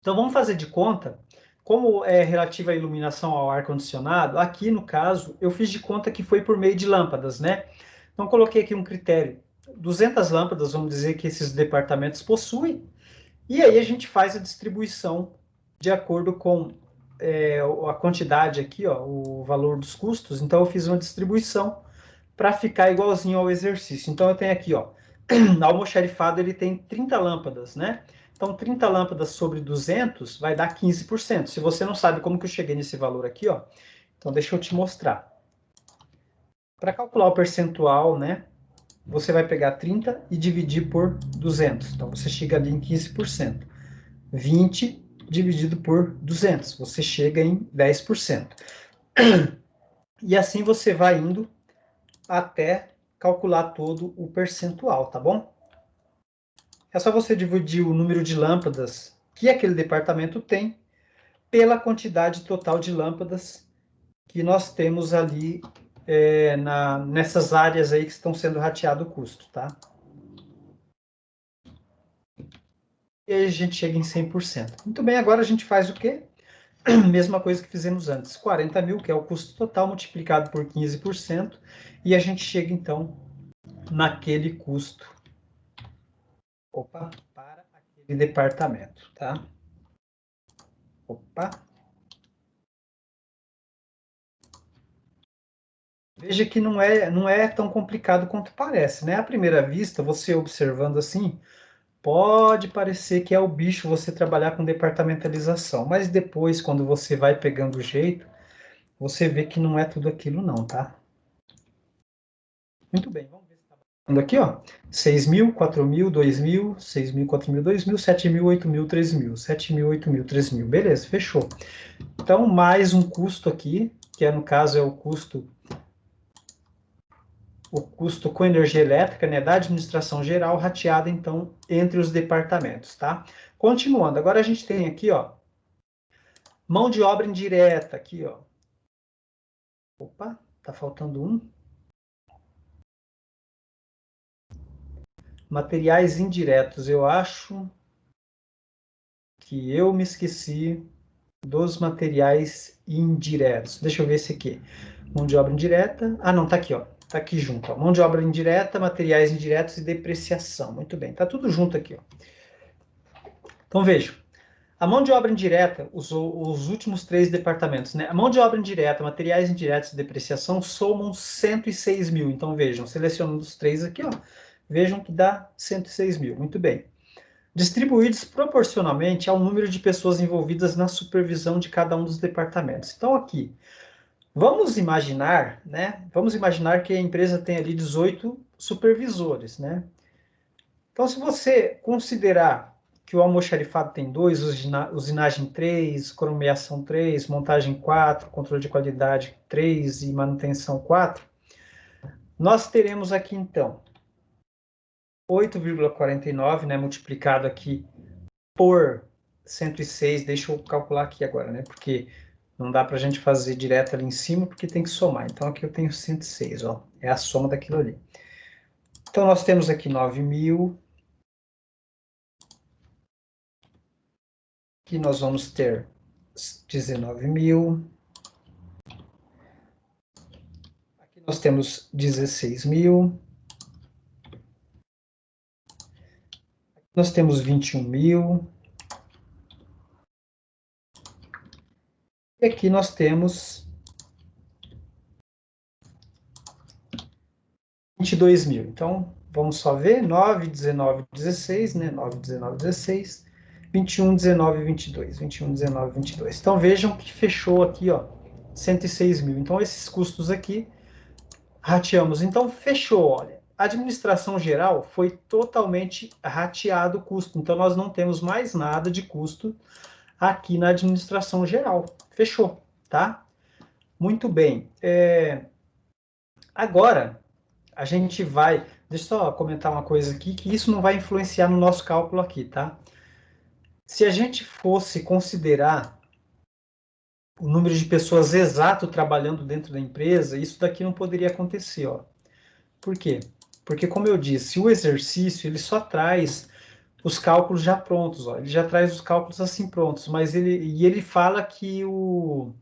A: Então vamos fazer de conta, como é relativa à iluminação ao ar-condicionado, aqui no caso eu fiz de conta que foi por meio de lâmpadas, né? Então coloquei aqui um critério, 200 lâmpadas, vamos dizer que esses departamentos possuem, e aí a gente faz a distribuição de acordo com a quantidade aqui, ó, o valor dos custos. Então eu fiz uma distribuição para ficar igualzinho ao exercício. Então eu tenho aqui, ó, almoxarifado ele tem 30 lâmpadas, né? Então 30 lâmpadas sobre 200 vai dar 15%. Se você não sabe como que eu cheguei nesse valor aqui, ó, então deixa eu te mostrar. Para calcular o percentual, né, você vai pegar 30 e dividir por 200. Então você chega ali em 15%. 20 dividido por 200, você chega em 10%. E assim você vai indo até calcular todo o percentual, tá bom? É só você dividir o número de lâmpadas que aquele departamento tem pela quantidade total de lâmpadas que nós temos ali nessas áreas aí que estão sendo rateado o custo, tá? E aí a gente chega em 100%. Muito bem, agora a gente faz o quê? Mesma coisa que fizemos antes, 40 mil, que é o custo total, multiplicado por 15%, e a gente chega, então, naquele custo, para aquele departamento, tá? Opa. Veja que não é tão complicado quanto parece, né? À primeira vista, você observando assim, pode parecer que é o bicho você trabalhar com departamentalização, mas depois, quando você vai pegando o jeito, você vê que não é tudo aquilo não, tá? Muito bem, vamos ver se está falando aqui, ó. 6.000, 4.000, 2.000, 6.000, 4.000, 2.000, 7.000, 8.000, 3.000, 7.000, 8.000, 3.000. Beleza, fechou. Então, mais um custo aqui, que é, no caso é o custo com energia elétrica, né, da administração geral, rateado, então, entre os departamentos, tá? Continuando, agora a gente tem aqui, ó, mão de obra indireta, aqui, ó. Opa, tá faltando um. Materiais indiretos, eu acho que eu me esqueci dos materiais indiretos. Deixa eu ver esse aqui. Mão de obra indireta. Ah, não, tá aqui, ó. Tá aqui junto, ó. Mão de obra indireta, materiais indiretos e depreciação. Muito bem, tá tudo junto aqui, ó. Então, veja. A mão de obra indireta, os últimos três departamentos, né? A mão de obra indireta, materiais indiretos e depreciação somam 106 mil. Então, vejam, selecionando os três aqui, ó. Vejam que dá 106 mil. Muito bem. Distribuídos proporcionalmente ao número de pessoas envolvidas na supervisão de cada um dos departamentos. Então, aqui, vamos imaginar, né? Vamos imaginar que a empresa tem ali 18 supervisores, né? Então, se você considerar que o almoxarifado tem 2, usinagem 3, cromeação 3, montagem 4, controle de qualidade 3 e manutenção 4, nós teremos aqui, então, 8,49, né, multiplicado aqui por 106, deixa eu calcular aqui agora, né, porque não dá para a gente fazer direto ali em cima, porque tem que somar. Então, aqui eu tenho 106, ó, é a soma daquilo ali. Então, nós temos aqui 9.000, que nós vamos ter 19.000, aqui nós temos 16.000, nós temos 21.000, e aqui nós temos 22.000. Então, vamos só ver, 9, 19, 16, né? 9, 19, 16, 21, 19, 22, 21, 19, 22. Então, vejam que fechou aqui, ó, 106 mil. Então, esses custos aqui, rateamos. Então, fechou, olha. A administração geral foi totalmente rateado o custo. Então, nós não temos mais nada de custo aqui na administração geral. Fechou, tá? Muito bem. Agora, a gente vai... Deixa eu só comentar uma coisa aqui, que isso não vai influenciar no nosso cálculo aqui, tá? Se a gente fosse considerar o número de pessoas exato trabalhando dentro da empresa, isso daqui não poderia acontecer, ó. Por quê? Porque, como eu disse, o exercício ele só traz os cálculos já prontos, ó. Ele já traz os cálculos assim prontos, mas ele fala que o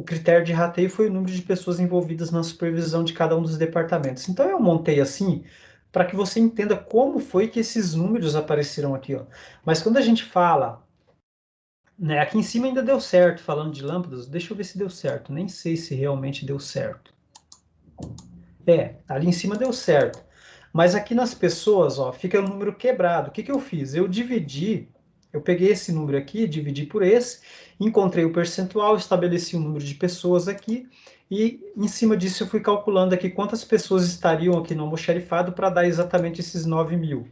A: critério de rateio foi o número de pessoas envolvidas na supervisão de cada um dos departamentos. Então, eu montei assim para que você entenda como foi que esses números apareceram aqui, ó. Mas quando a gente fala, né, aqui em cima ainda deu certo, falando de lâmpadas, deixa eu ver se deu certo, nem sei se realmente deu certo. Ali em cima deu certo. Mas aqui nas pessoas, ó, fica o número quebrado. O que que eu fiz? Eu peguei esse número aqui, dividi por esse, encontrei o percentual, estabeleci o número de pessoas aqui, e em cima disso eu fui calculando aqui quantas pessoas estariam aqui no almoxarifado para dar exatamente esses 9.000,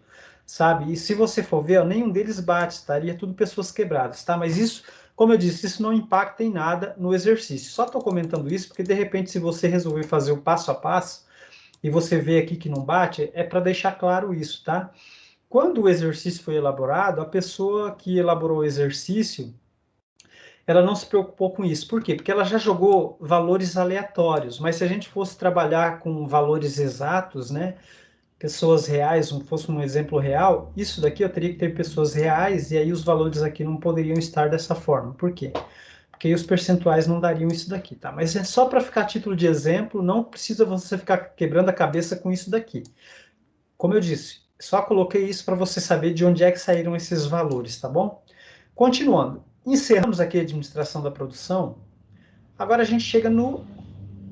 A: sabe? E se você for ver, ó, nenhum deles bate, estaria tudo pessoas quebradas, tá? Mas isso, como eu disse, isso não impacta em nada no exercício. Só estou comentando isso porque, de repente, se você resolver fazer o passo a passo, e você vê aqui que não bate, é para deixar claro isso, tá? Quando o exercício foi elaborado, a pessoa que elaborou o exercício, ela não se preocupou com isso. Por quê? Porque ela já jogou valores aleatórios, mas se a gente fosse trabalhar com valores exatos, né, pessoas reais, se fosse um exemplo real, isso daqui eu teria que ter pessoas reais e aí os valores aqui não poderiam estar dessa forma. Por quê? Porque aí os percentuais não dariam isso daqui, tá? Mas é só para ficar a título de exemplo, não precisa você ficar quebrando a cabeça com isso daqui. Como eu disse, só coloquei isso para você saber de onde é que saíram esses valores, tá bom? Continuando, encerramos aqui a administração da produção. Agora a gente chega no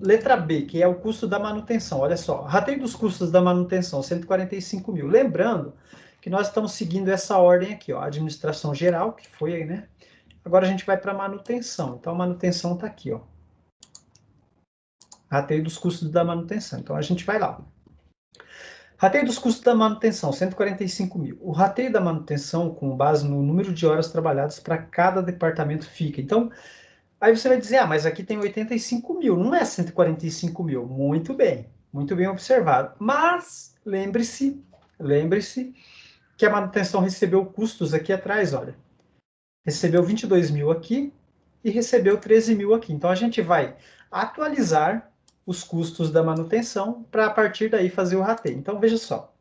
A: letra B, que é o custo da manutenção. Olha só, rateio dos custos da manutenção, 145 mil. Lembrando que nós estamos seguindo essa ordem aqui, ó, administração geral, que foi aí, né? Agora a gente vai para manutenção. Então, a manutenção está aqui, ó. Rateio dos custos da manutenção. Então, a gente vai lá. Rateio dos custos da manutenção, 145 mil. O rateio da manutenção, com base no número de horas trabalhadas para cada departamento fica. Então, aí você vai dizer, ah, mas aqui tem 85 mil, não é 145 mil. Muito bem observado. Mas, lembre-se que a manutenção recebeu custos aqui atrás, olha. Recebeu 22 mil aqui e recebeu 13 mil aqui. Então, a gente vai atualizar os custos da manutenção para, a partir daí, fazer o rateio. Então, veja só.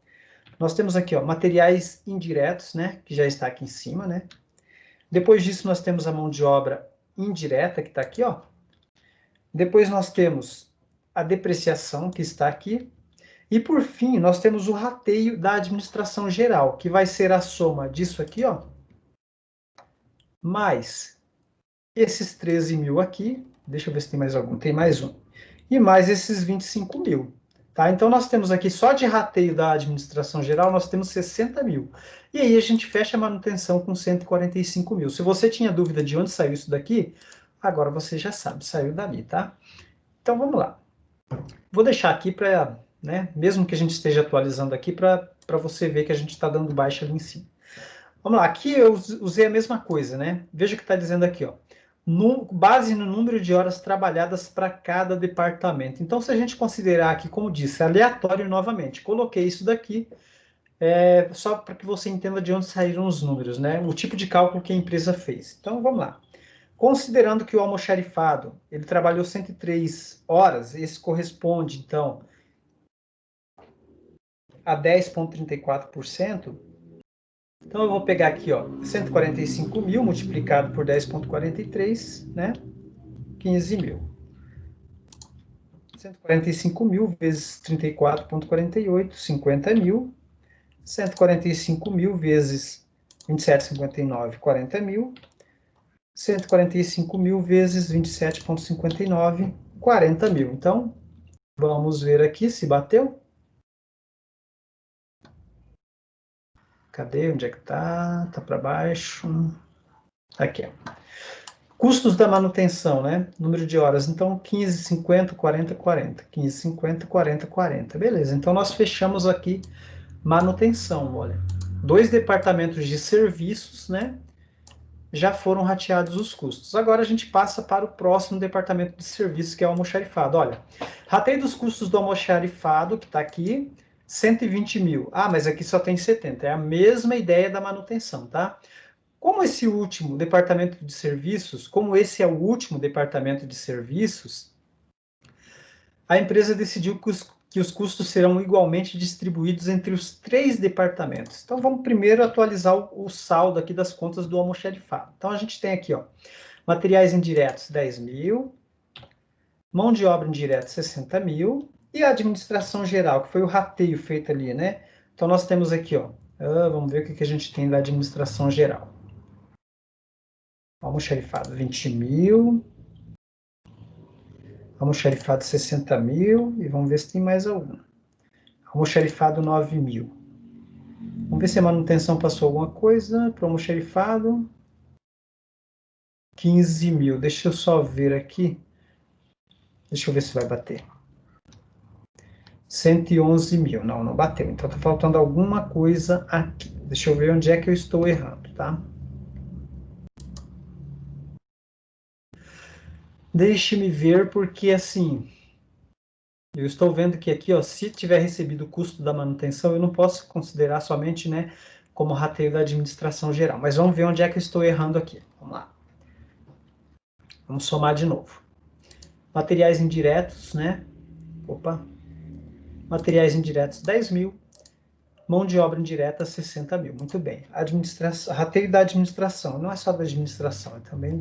A: Nós temos aqui, ó, materiais indiretos, né, que já está aqui em cima, né? Depois disso, nós temos a mão de obra indireta, que está aqui, ó. Depois nós temos a depreciação, que está aqui. E, por fim, nós temos o rateio da administração geral, que vai ser a soma disso aqui, ó, mais esses 13 mil aqui. Deixa eu ver se tem mais algum. Tem mais um. E mais esses 25 mil. Tá? Então, nós temos aqui, só de rateio da administração geral, nós temos 60 mil. E aí, a gente fecha a manutenção com 145 mil. Se você tinha dúvida de onde saiu isso daqui, agora você já sabe, saiu dali, tá? Então, vamos lá. Vou deixar aqui para, né, mesmo que a gente esteja atualizando aqui, para você ver que a gente está dando baixa ali em cima. Vamos lá, aqui eu usei a mesma coisa, né? Veja o que está dizendo aqui, ó. Base no número de horas trabalhadas para cada departamento. Então, se a gente considerar aqui, como disse, aleatório novamente, coloquei isso daqui só para que você entenda de onde saíram os números, né? O tipo de cálculo que a empresa fez. Então, vamos lá. Considerando que o almoxarifado, ele trabalhou 103 horas, esse corresponde, então, a 10,34%. Então, eu vou pegar aqui, ó, 145 mil multiplicado por 10,43, né? 15 mil. 145 mil vezes 34,48, 50 mil. 145 mil vezes 27,59, 40 mil. 145 mil vezes 27,59, 40 mil. Então, vamos ver aqui se bateu. Cadê? Onde é que tá? Tá para baixo. Aqui, ó. Custos da manutenção, né? Número de horas. Então, 15, 50, 40, 40. 15, 50, 40, 40. Beleza. Então, nós fechamos aqui manutenção, olha. 2 departamentos de serviços, né? Já foram rateados os custos. Agora a gente passa para o próximo departamento de serviços, que é o almoxarifado. Olha, rateio dos custos do almoxarifado, que está aqui, 120 mil. Ah, mas aqui só tem 70. É a mesma ideia da manutenção, tá? Como esse último departamento de serviços, como esse é o último departamento de serviços, a empresa decidiu que os custos serão igualmente distribuídos entre os 3 departamentos. Então, vamos primeiro atualizar o saldo aqui das contas do almoxarifado. Então, a gente tem aqui, ó, materiais indiretos, 10 mil, mão de obra indireta, 60 mil, e a administração geral, que foi o rateio feito ali, né? Então, nós temos aqui, ó, vamos ver o que a gente tem da administração geral. Almoxarifado, 20 mil, almoxarifado 60 mil, e vamos ver se tem mais algum. Almoxarifado 9 mil. Vamos ver se a manutenção passou alguma coisa para o almoxarifado. 15 mil. Deixa eu só ver aqui. Deixa eu ver se vai bater. 111 mil. Não, não bateu. Então, está faltando alguma coisa aqui. Deixa eu ver onde é que eu estou errando, tá? Deixe-me ver, porque assim... Eu estou vendo que aqui, ó, se tiver recebido o custo da manutenção, eu não posso considerar somente, né, como rateio da administração geral. Mas vamos ver onde é que eu estou errando aqui. Vamos lá. Vamos somar de novo. Materiais indiretos, né? Opa. Materiais indiretos, 10 mil. Mão de obra indireta, 60 mil. Muito bem. Rateio da administração. Não é só da administração, é também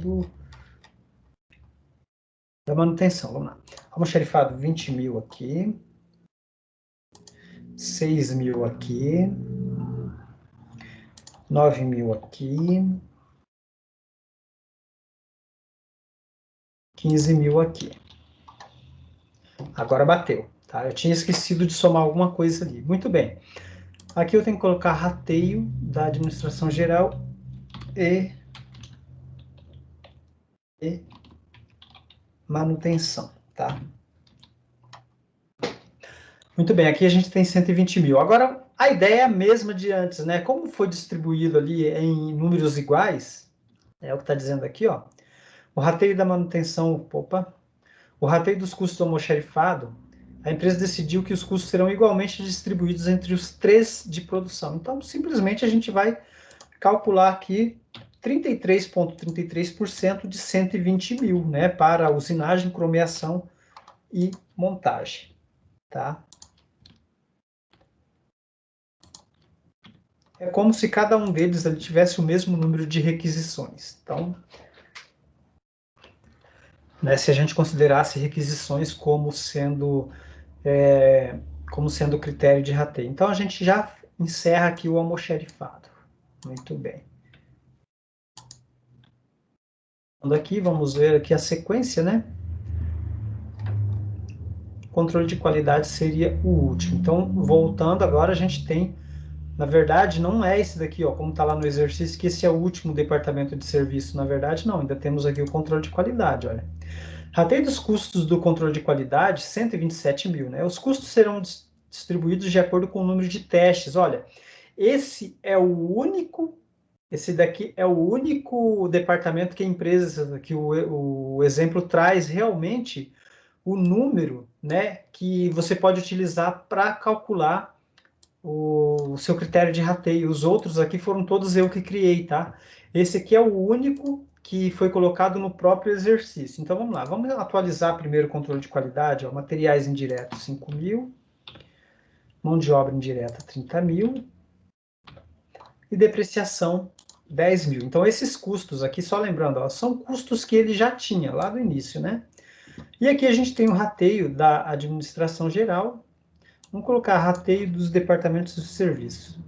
A: da manutenção. Vamos lá. Almoxarifado, 20 mil aqui. 6 mil aqui. 9 mil aqui. 15 mil aqui. Agora bateu, tá? Eu tinha esquecido de somar alguma coisa ali. Muito bem. Aqui eu tenho que colocar rateio da administração geral e manutenção, tá? Muito bem, aqui a gente tem 120 mil. Agora, a ideia é a mesma de antes, né? Como foi distribuído ali em números iguais, é o que está dizendo aqui, ó. O rateio da manutenção, opa, o rateio dos custos do almoxarifado, a empresa decidiu que os custos serão igualmente distribuídos entre os 3 de produção. Então, simplesmente a gente vai calcular aqui 33,33% de 120 mil, né? Para usinagem, cromeação e montagem, tá? É como se cada um deles ali tivesse o mesmo número de requisições. Então, né, se a gente considerasse requisições como sendo critério de rateio. Então, a gente já encerra aqui o almoxarifado. Muito bem. Aqui, vamos ver aqui a sequência, né? Controle de qualidade seria o último. Então, voltando agora, a gente tem, na verdade, não é esse daqui, ó, como está lá no exercício, que esse é o último departamento de serviço. Na verdade, não, ainda temos aqui o controle de qualidade, olha. Rateio dos custos do controle de qualidade, 127 mil, né? Os custos serão distribuídos de acordo com o número de testes. Olha, esse daqui é o único departamento que a empresa, que o exemplo traz realmente o número, né, que você pode utilizar para calcular o seu critério de rateio. Os outros aqui foram todos eu que criei, tá? Esse aqui é o único que foi colocado no próprio exercício. Então vamos lá, vamos atualizar primeiro o controle de qualidade. Ó, materiais indiretos 5 mil, mão de obra indireta 30 mil e depreciação 10 mil. Então esses custos aqui, só lembrando, ó, são custos que ele já tinha lá do início, né? E aqui a gente tem o rateio da administração geral. Vamos colocar rateio dos departamentos de serviço.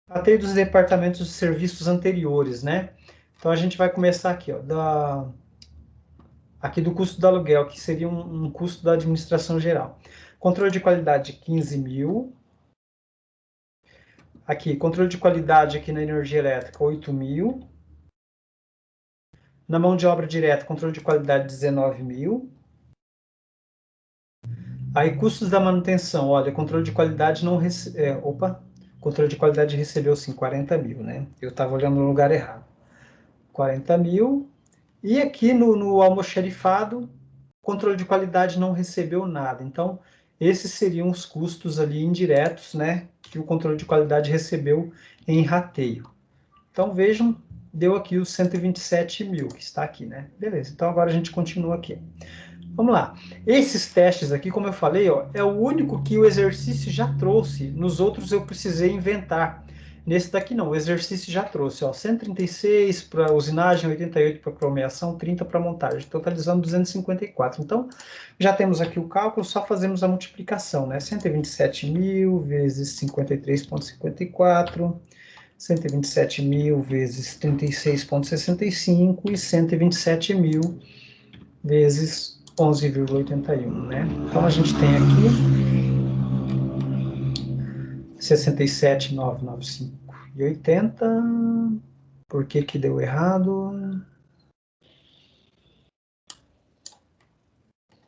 A: Rateio dos departamentos de serviços anteriores, né? Então a gente vai começar aqui, ó, aqui do custo do aluguel, que seria um custo da administração geral. Controle de qualidade 15 mil. Aqui, controle de qualidade aqui na energia elétrica 8 mil. Na mão de obra direta, controle de qualidade 19 mil. Aí, custos da manutenção, olha, controle de qualidade não controle de qualidade recebeu sim 40 mil, né? Eu estava olhando no lugar errado. 40 mil. E aqui no almoxarifado, controle de qualidade não recebeu nada. Então, esses seriam os custos ali indiretos, né? Que o controle de qualidade recebeu em rateio. Então, vejam, deu aqui os 127 mil, que está aqui, né? Beleza, então agora a gente continua aqui. Vamos lá. Esses testes aqui, como eu falei, ó, é o único que o exercício já trouxe. Nos outros eu precisei inventar. Nesse daqui não, o exercício já trouxe, ó, 136 para usinagem, 88 para cromeação, 30 para montagem, totalizando 254. Então, já temos aqui o cálculo, só fazemos a multiplicação, né? 127 mil vezes 53,54, 127 mil vezes 36,65 e 127 mil vezes 11,81, né? Então a gente tem aqui 67.995,80. Por que que deu errado?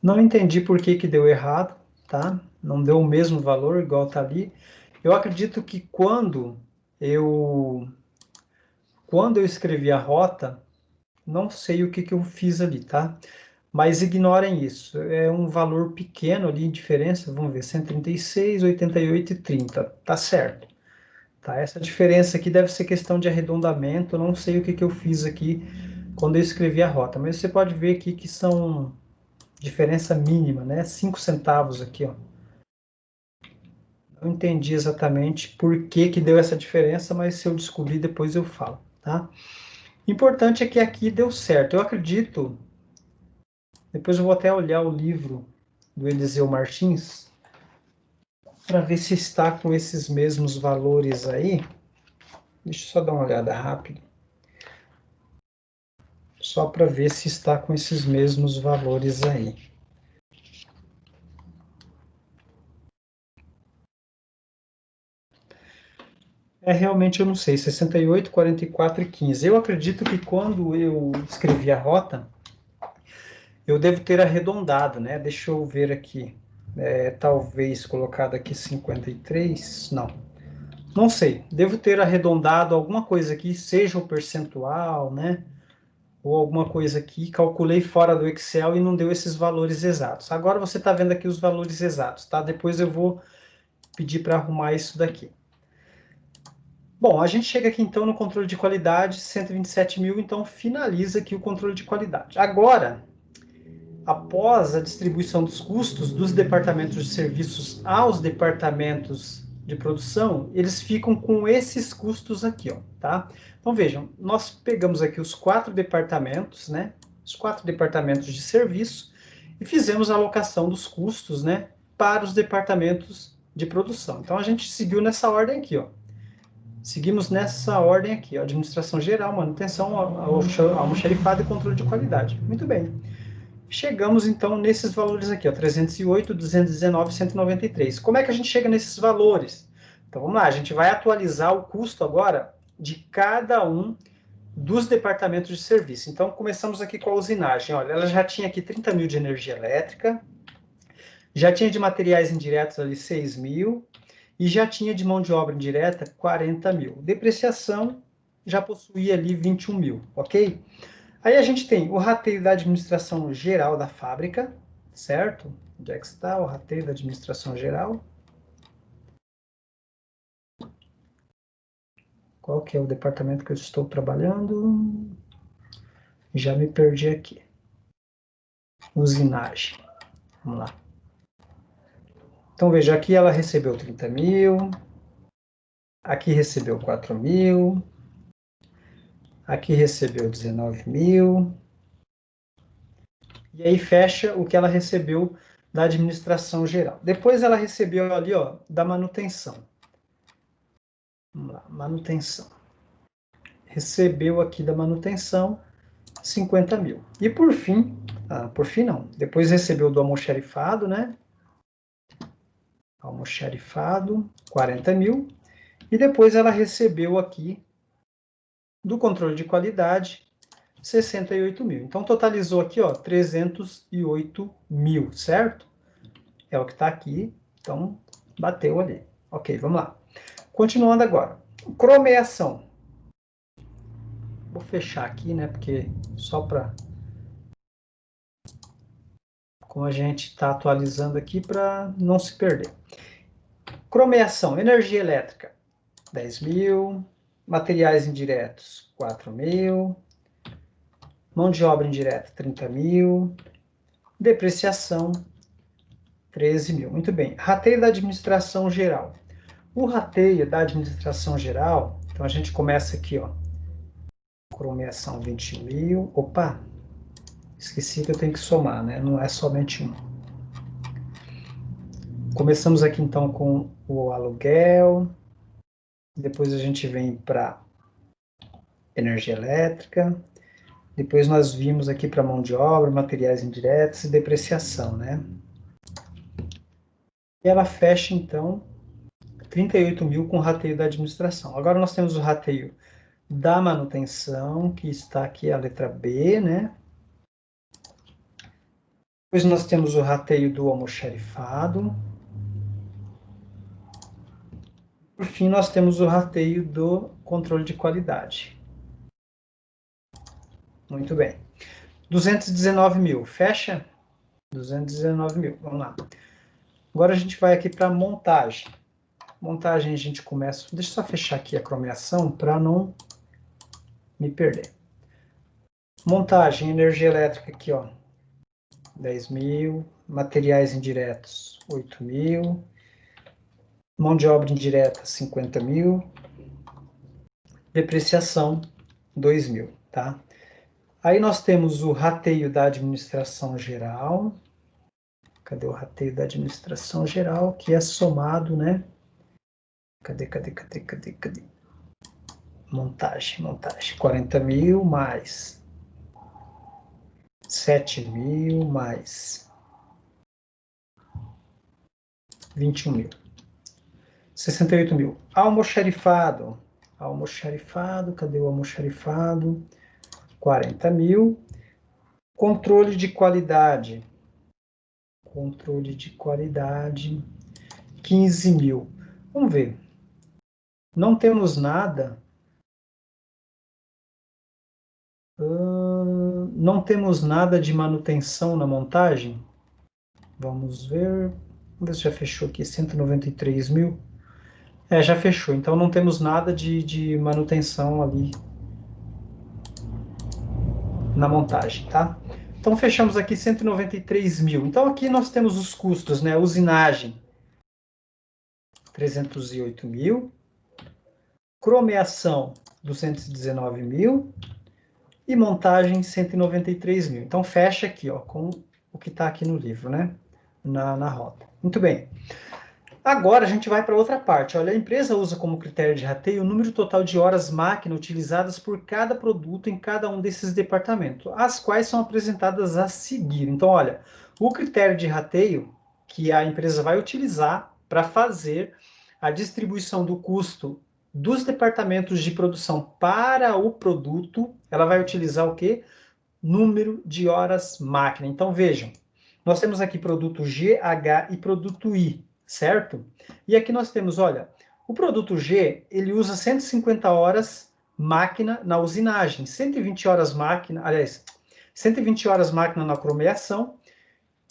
A: Não entendi por que que deu errado, tá? Não deu o mesmo valor igual tá ali. Eu acredito que quando eu escrevi a rota, não sei o que que eu fiz ali, tá? Mas ignorem isso, é um valor pequeno ali, diferença, vamos ver, 136, 88 e 30, tá certo. Tá, essa diferença aqui deve ser questão de arredondamento, eu não sei o que que eu fiz aqui quando eu escrevi a rota, mas você pode ver aqui que são diferença mínima, né, 5 centavos aqui, ó. Não entendi exatamente por que que deu essa diferença, mas se eu descobrir depois eu falo, tá? Importante é que aqui deu certo, eu acredito. Depois eu vou até olhar o livro do Eliseu Martins para ver se está com esses mesmos valores aí. Deixa eu só dar uma olhada rápido. só para ver se está com esses mesmos valores aí. Realmente eu não sei, 68, 44 e 15. Eu acredito que quando eu escrevi a rota, eu devo ter arredondado, né? Deixa eu ver aqui. Talvez colocado aqui 53, não. Não sei, devo ter arredondado alguma coisa aqui, seja o percentual, né? Ou alguma coisa aqui, calculei fora do Excel e não deu esses valores exatos. Agora você está vendo aqui os valores exatos, tá? Depois eu vou pedir para arrumar isso daqui. Bom, a gente chega aqui então no controle de qualidade, 127 mil, então finaliza aqui o controle de qualidade. Agora, após a distribuição dos custos dos departamentos de serviços aos departamentos de produção, eles ficam com esses custos aqui, ó, tá? Então vejam, nós pegamos aqui os 4 departamentos, né? Os 4 departamentos de serviço e fizemos a alocação dos custos, né? Para os departamentos de produção. Então a gente seguiu nessa ordem aqui, ó. Seguimos nessa ordem aqui, ó, administração geral, manutenção, almoxarifado e controle de qualidade. Muito bem. Chegamos, então, nesses valores aqui, ó, 308, 219, 193. Como é que a gente chega nesses valores? Então, vamos lá, a gente vai atualizar o custo agora de cada um dos departamentos de serviço. Então, começamos aqui com a usinagem. Olha, ela já tinha aqui 30 mil de energia elétrica, já tinha de materiais indiretos ali 6 mil, e já tinha de mão de obra indireta 40 mil. Depreciação já possuía ali 21 mil, ok? Aí a gente tem o rateio da administração geral da fábrica, certo? Onde é que está o rateio da administração geral? Qual que é o departamento que eu estou trabalhando? Já me perdi aqui. Usinagem. Vamos lá. Então, veja, aqui ela recebeu 30 mil, aqui recebeu 4 mil, aqui recebeu 19 mil, e aí fecha o que ela recebeu da administração geral. Depois ela recebeu ali, ó, da manutenção. Vamos lá, manutenção. Recebeu aqui da manutenção 50 mil. E por fim não, depois recebeu do almoxarifado, né? Almoxarifado, 40 mil. E depois ela recebeu aqui do controle de qualidade 68 mil. Então, totalizou aqui, ó, 308 mil, certo? É o que está aqui, então, bateu ali. Ok, vamos lá. Continuando agora. Cromeação. Vou fechar aqui, né, porque só para... Como a gente está atualizando aqui para não se perder. Cromeação, energia elétrica, 10 mil. Materiais indiretos, 4 mil. Mão de obra indireta, 30 mil. Depreciação, 13 mil. Muito bem. Rateio da administração geral. O rateio da administração geral, então a gente começa aqui, ó. Cromeação, 20 mil. Opa, esqueci que eu tenho que somar, né? Não é somente um. Começamos aqui, então, com o aluguel. Depois a gente vem para energia elétrica. Depois nós vimos aqui para mão de obra, materiais indiretos e depreciação, né? E ela fecha, então, 38 mil com o rateio da administração. Agora nós temos o rateio da manutenção, que está aqui a letra B, né? Depois nós temos o rateio do almoxarifado. Por fim, nós temos o rateio do controle de qualidade. Muito bem. 219 mil, fecha? 219 mil, vamos lá. Agora a gente vai aqui para montagem. Montagem a gente começa... Deixa eu só fechar aqui a cromeação para não me perder. Montagem, energia elétrica aqui, ó. 10 mil. Materiais indiretos, 8 mil. Mão de obra indireta, 50 mil. Depreciação, 2 mil, tá? Aí nós temos o rateio da administração geral. Cadê o rateio da administração geral? Que é somado, né? Cadê? Montagem. 40 mil mais 7.000 mais 21.000. 68.000. Almoxarifado. Almoxarifado, cadê o almoxarifado? 40.000. Controle de qualidade. Controle de qualidade, 15.000. Vamos ver. Não temos nada. Não temos nada de manutenção na montagem. Vamos ver. Vamos ver se já fechou aqui. 193.000. Já fechou. Então não temos nada de manutenção ali na montagem, tá? Então fechamos aqui 193.000. Então aqui nós temos os custos, né? Usinagem, 308.000. Cromeação, 219.000. E montagem, 193.000. Então fecha aqui, ó, com o que está aqui no livro, né? Na rota. Muito bem. Agora a gente vai para outra parte. Olha, a empresa usa como critério de rateio o número total de horas máquina utilizadas por cada produto em cada um desses departamentos, as quais são apresentadas a seguir. Então, olha, o critério de rateio que a empresa vai utilizar para fazer a distribuição do custo dos departamentos de produção para o produto, ela vai utilizar o quê? Número de horas máquina. Então, vejam, nós temos aqui produto G, H e produto I, certo? E aqui nós temos, olha, o produto G, ele usa 150 horas máquina na usinagem, 120 horas máquina, aliás, 120 horas máquina na cromeação,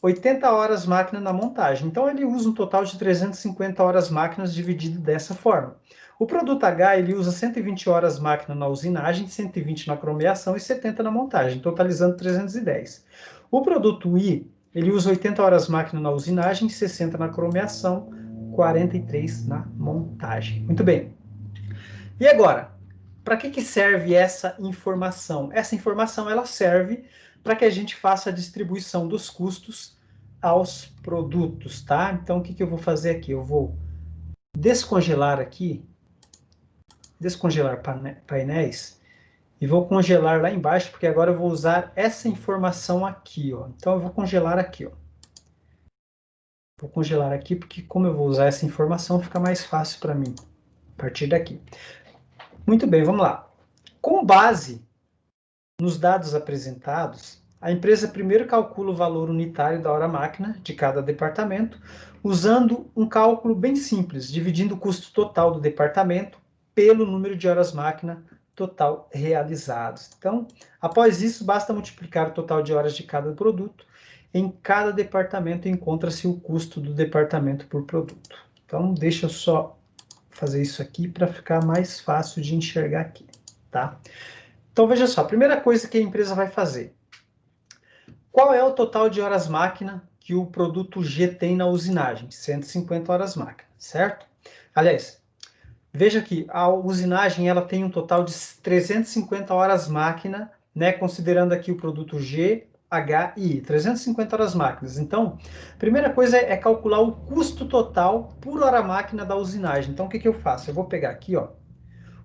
A: 80 horas máquina na montagem. Então, ele usa um total de 350 horas máquinas dividido dessa forma. O produto H, ele usa 120 horas máquina na usinagem, 120 na cromeação e 70 na montagem, totalizando 310. O produto I, ele usa 80 horas máquina na usinagem, 60 na cromeação, 43 na montagem. Muito bem. E agora, para que serve essa informação? Essa informação ela serve para que a gente faça a distribuição dos custos aos produtos, tá? Então, o que eu vou fazer aqui? Eu vou descongelar aqui, descongelar painéis, e vou congelar lá embaixo, porque agora eu vou usar essa informação aqui, ó. Então, eu vou congelar aqui, ó. Vou congelar aqui, porque como eu vou usar essa informação, fica mais fácil para mim, a partir daqui. Muito bem, vamos lá. Com base nos dados apresentados, a empresa primeiro calcula o valor unitário da hora-máquina de cada departamento, usando um cálculo bem simples, dividindo o custo total do departamento pelo número de horas-máquina total realizados. Então, após isso, basta multiplicar o total de horas de cada produto. Em cada departamento encontra-se o custo do departamento por produto. Então, deixa eu só fazer isso aqui para ficar mais fácil de enxergar aqui, tá? Então, veja só, a primeira coisa que a empresa vai fazer. Qual é o total de horas máquina que o produto G tem na usinagem? 150 horas máquina, certo? Aliás, veja que a usinagem ela tem um total de 350 horas máquina, né, considerando aqui o produto G, H e I, 350 horas máquinas. Então, a primeira coisa é calcular o custo total por hora máquina da usinagem. Então, o que eu faço? Eu vou pegar aqui, ó,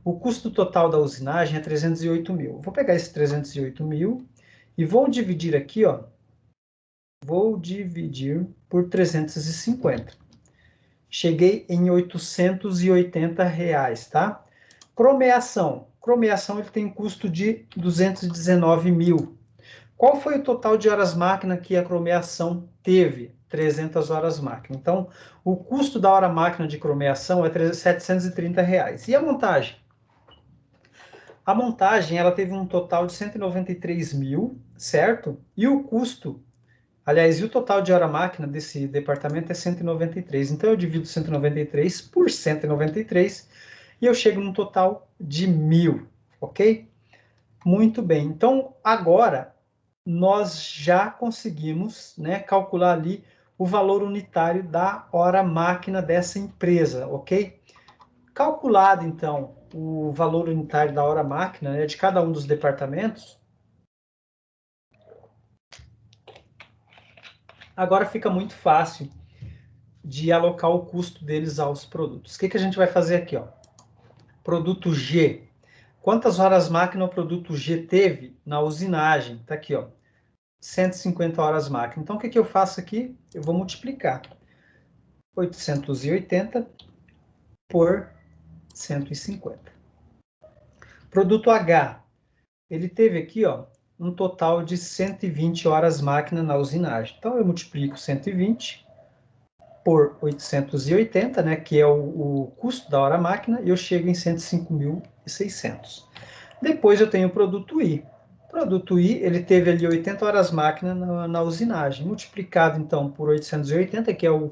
A: o custo total da usinagem é 308.000. Vou pegar esse 308.000 e vou dividir aqui, ó. Vou dividir por 350. Cheguei em R$880, tá? Cromeação. Cromeação ele tem um custo de 219.000. Qual foi o total de horas máquina que a cromeação teve? 300 horas máquina. Então, o custo da hora máquina de cromeação é R$730. E a montagem? A montagem ela teve um total de 193.000, certo? E o custo, aliás, e o total de hora máquina desse departamento é 193. Então eu divido 193 por 193 e eu chego num total de 1.000, ok? Muito bem. Então agora nós já conseguimos, né, calcular ali o valor unitário da hora máquina dessa empresa, ok? Calculado, então, o valor unitário da hora-máquina, né, de cada um dos departamentos, agora fica muito fácil de alocar o custo deles aos produtos. O que a gente vai fazer aqui? Ó? Produto G. Quantas horas-máquina o produto G teve na usinagem? Está aqui, ó. 150 horas máquina. Então, o que eu faço aqui? Eu vou multiplicar 880 por 150. Produto H, ele teve aqui, ó, um total de 120 horas máquina na usinagem. Então, eu multiplico 120 por 880, né, que é o custo da hora máquina, e eu chego em 105.600. Depois eu tenho o produto I. O produto I, ele teve ali 80 horas máquina na usinagem, multiplicado então por 880, que é o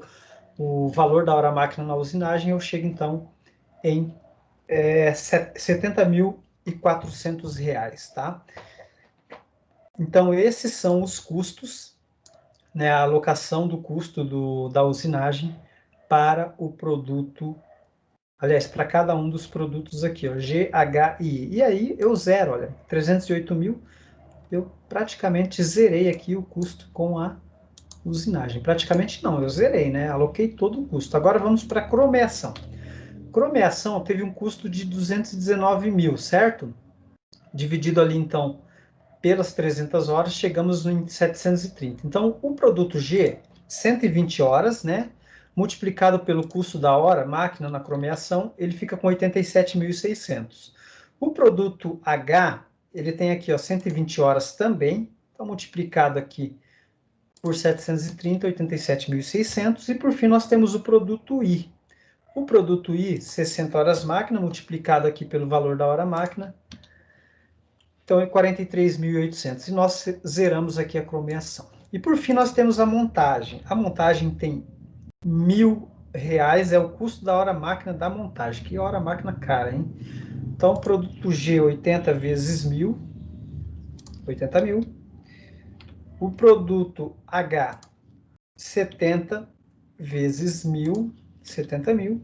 A: valor da hora máquina na usinagem, eu chego então em R$70.400, tá? Então esses são os custos, né, a alocação do custo da usinagem para o produto, aliás, para cada um dos produtos aqui, ó, G, H e I. E aí eu zero, olha, 308 mil, eu praticamente zerei aqui o custo com a usinagem. Praticamente não, eu zerei, né? Aloquei todo o custo. Agora vamos para a cromeação. Cromeação teve um custo de 219 mil, certo? Dividido ali, então, pelas 300 horas, chegamos em 730. Então, o produto G, 120 horas, né? Multiplicado pelo custo da hora, máquina na cromeação, ele fica com 87.600. O produto H, ele tem aqui, ó, 120 horas também, então multiplicado aqui por 730, 87.600. E por fim nós temos o produto I. O produto I, 60 horas máquina, multiplicado aqui pelo valor da hora máquina, então é 43.800. E nós zeramos aqui a cromeação. E por fim nós temos a montagem. A montagem tem R$1.000, é o custo da hora máquina da montagem. Que hora máquina cara, hein? Então, o produto G, 80 vezes 1.000, 80 mil. O produto H, 70 vezes 1.000, 70 mil.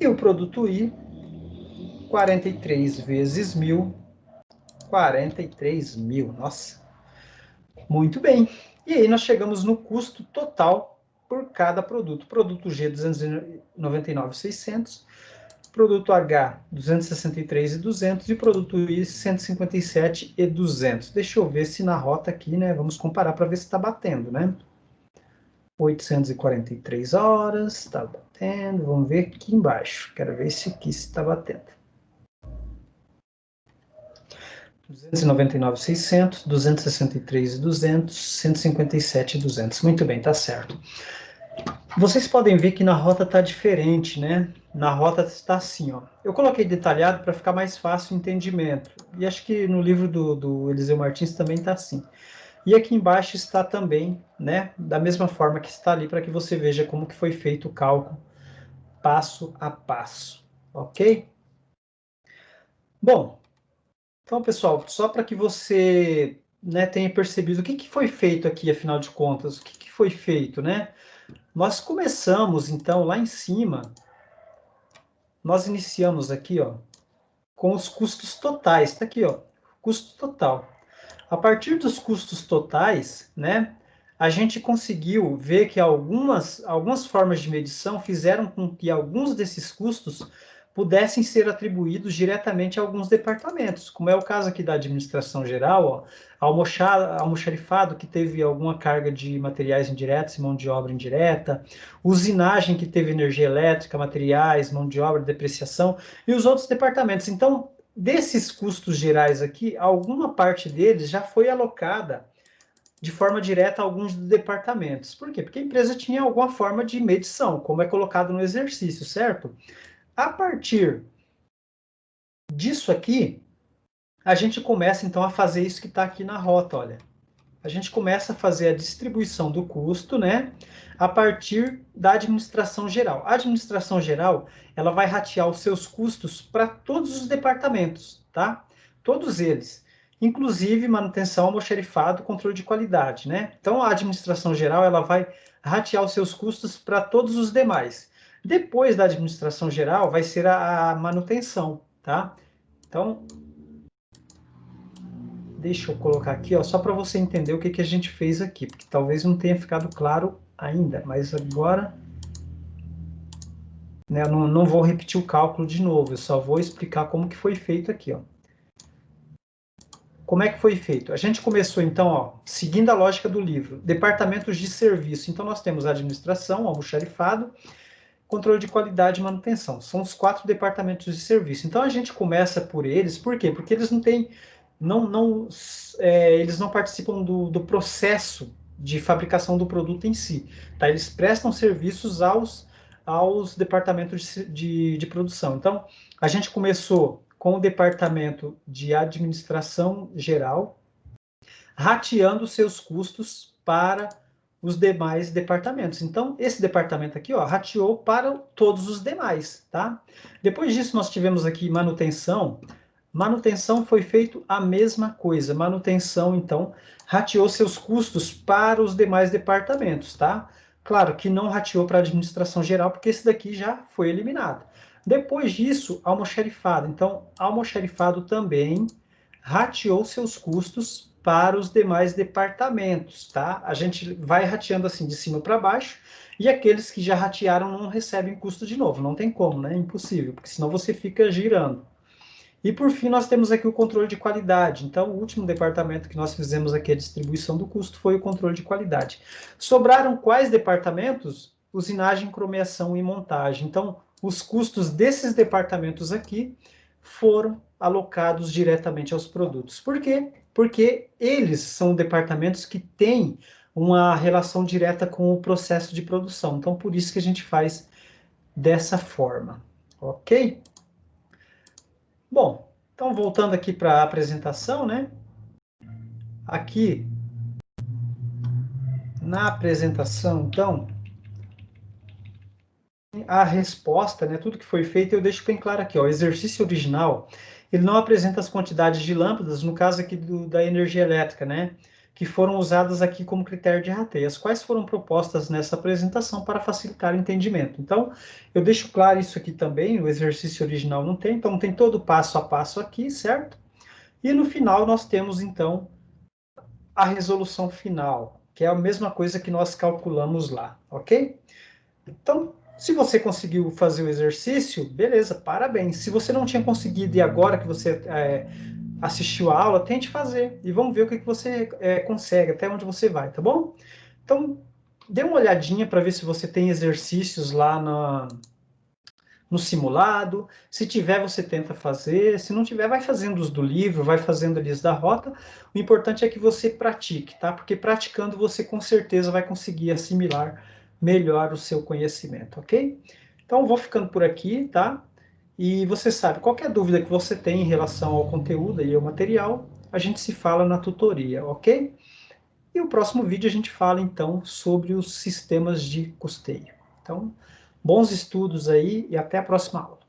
A: E o produto I, 43 vezes 1.000, 43 mil. Nossa, muito bem. E aí nós chegamos no custo total por cada produto. Produto G, 299.600. Produto H, 263.200 e produto I, 157.200. Deixa eu ver se na rota aqui, né? Vamos comparar para ver se está batendo, né? 843 horas, está batendo. Vamos ver aqui embaixo. Quero ver se aqui está batendo. 299.600, 263.200, 157.200. Muito bem, tá certo. Vocês podem ver que na rota está diferente, né? Na rota está assim, ó. Eu coloquei detalhado para ficar mais fácil o entendimento. E acho que no livro do Eliseu Martins também está assim. E aqui embaixo está também, né? Da mesma forma que está ali, para que você veja como que foi feito o cálculo passo a passo. Ok? Bom, então, pessoal, só para que você, né, tenha percebido o que foi feito aqui, afinal de contas, o que foi feito, né? Nós começamos, então, lá em cima, nós iniciamos aqui, ó, com os custos totais. Está aqui, ó, custo total. A partir dos custos totais, né, a gente conseguiu ver que algumas formas de medição fizeram com que alguns desses custos pudessem ser atribuídos diretamente a alguns departamentos, como é o caso aqui da administração geral, ó, almoxarifado, que teve alguma carga de materiais indiretos e mão de obra indireta, usinagem, que teve energia elétrica, materiais, mão de obra, depreciação, e os outros departamentos. Então, desses custos gerais aqui, alguma parte deles já foi alocada de forma direta a alguns departamentos. Por quê? Porque a empresa tinha alguma forma de medição, como é colocado no exercício, certo? A partir disso aqui, a gente começa então a fazer isso que está aqui na rota, olha. A gente começa a fazer a distribuição do custo, né, a partir da administração geral. A administração geral, ela vai ratear os seus custos para todos os departamentos, tá? Todos eles, inclusive manutenção, almoxarifado, controle de qualidade, né? Então, a administração geral, ela vai ratear os seus custos para todos os demais. Depois da administração geral, vai ser a manutenção, tá? Então, deixa eu colocar aqui, ó, só para você entender o que a gente fez aqui, porque talvez não tenha ficado claro ainda, mas agora, né, eu não vou repetir o cálculo de novo, eu só vou explicar como que foi feito aqui, ó. como é que foi feito? A gente começou, então, ó, seguindo a lógica do livro, departamentos de serviço. Então, nós temos administração, almoxarifado, controle de qualidade e manutenção. São os 4 departamentos de serviço. Então, a gente começa por eles, por quê? Porque eles não têm, eles não participam do processo de fabricação do produto em si. Tá? Eles prestam serviços aos departamentos de produção. Então, a gente começou com o departamento de administração geral, rateando seus custos para os demais departamentos. Então, esse departamento aqui, ó, rateou para todos os demais, tá? Depois disso, nós tivemos aqui manutenção. Manutenção foi feito a mesma coisa. Manutenção, então, rateou seus custos para os demais departamentos, tá? Claro que não rateou para a administração geral, porque esse daqui já foi eliminado. Depois disso, almoxarifado. Então, almoxarifado também rateou seus custos para os demais departamentos, tá? A gente vai rateando assim de cima para baixo, e aqueles que já ratearam não recebem custo de novo. Não tem como, né? Impossível, porque senão você fica girando. E por fim, nós temos aqui o controle de qualidade. Então, o último departamento que nós fizemos aqui, a distribuição do custo, foi o controle de qualidade. Sobraram quais departamentos? Usinagem, cromeação e montagem. Então, os custos desses departamentos aqui foram alocados diretamente aos produtos. Por quê? Porque eles são departamentos que têm uma relação direta com o processo de produção. Então, por isso que a gente faz dessa forma. Ok? Bom, então voltando aqui para a apresentação, né? Aqui, na apresentação, então, a resposta, né? Tudo que foi feito, eu deixo bem claro aqui, ó. O exercício original, ele não apresenta as quantidades de lâmpadas, no caso aqui da energia elétrica, né? Que foram usadas aqui como critério de rateio. As quais foram propostas nessa apresentação para facilitar o entendimento. Então, eu deixo claro isso aqui também, o exercício original não tem, então tem todo o passo a passo aqui, certo? E no final nós temos, então, a resolução final, que é a mesma coisa que nós calculamos lá, ok? Então, se você conseguiu fazer o exercício, beleza, parabéns. Se você não tinha conseguido e agora que você assistiu a aula, tente fazer e vamos ver o que você consegue, até onde você vai, tá bom? Então, dê uma olhadinha para ver se você tem exercícios lá no simulado. Se tiver, você tenta fazer. Se não tiver, vai fazendo os do livro, vai fazendo ali os da rota. O importante é que você pratique, tá? Porque praticando você com certeza vai conseguir assimilar melhor o seu conhecimento, ok? Então, vou ficando por aqui, tá? E você sabe, qualquer dúvida que você tem em relação ao conteúdo e ao material, a gente se fala na tutoria, ok? E o próximo vídeo a gente fala, então, sobre os sistemas de custeio. Então, bons estudos aí e até a próxima aula.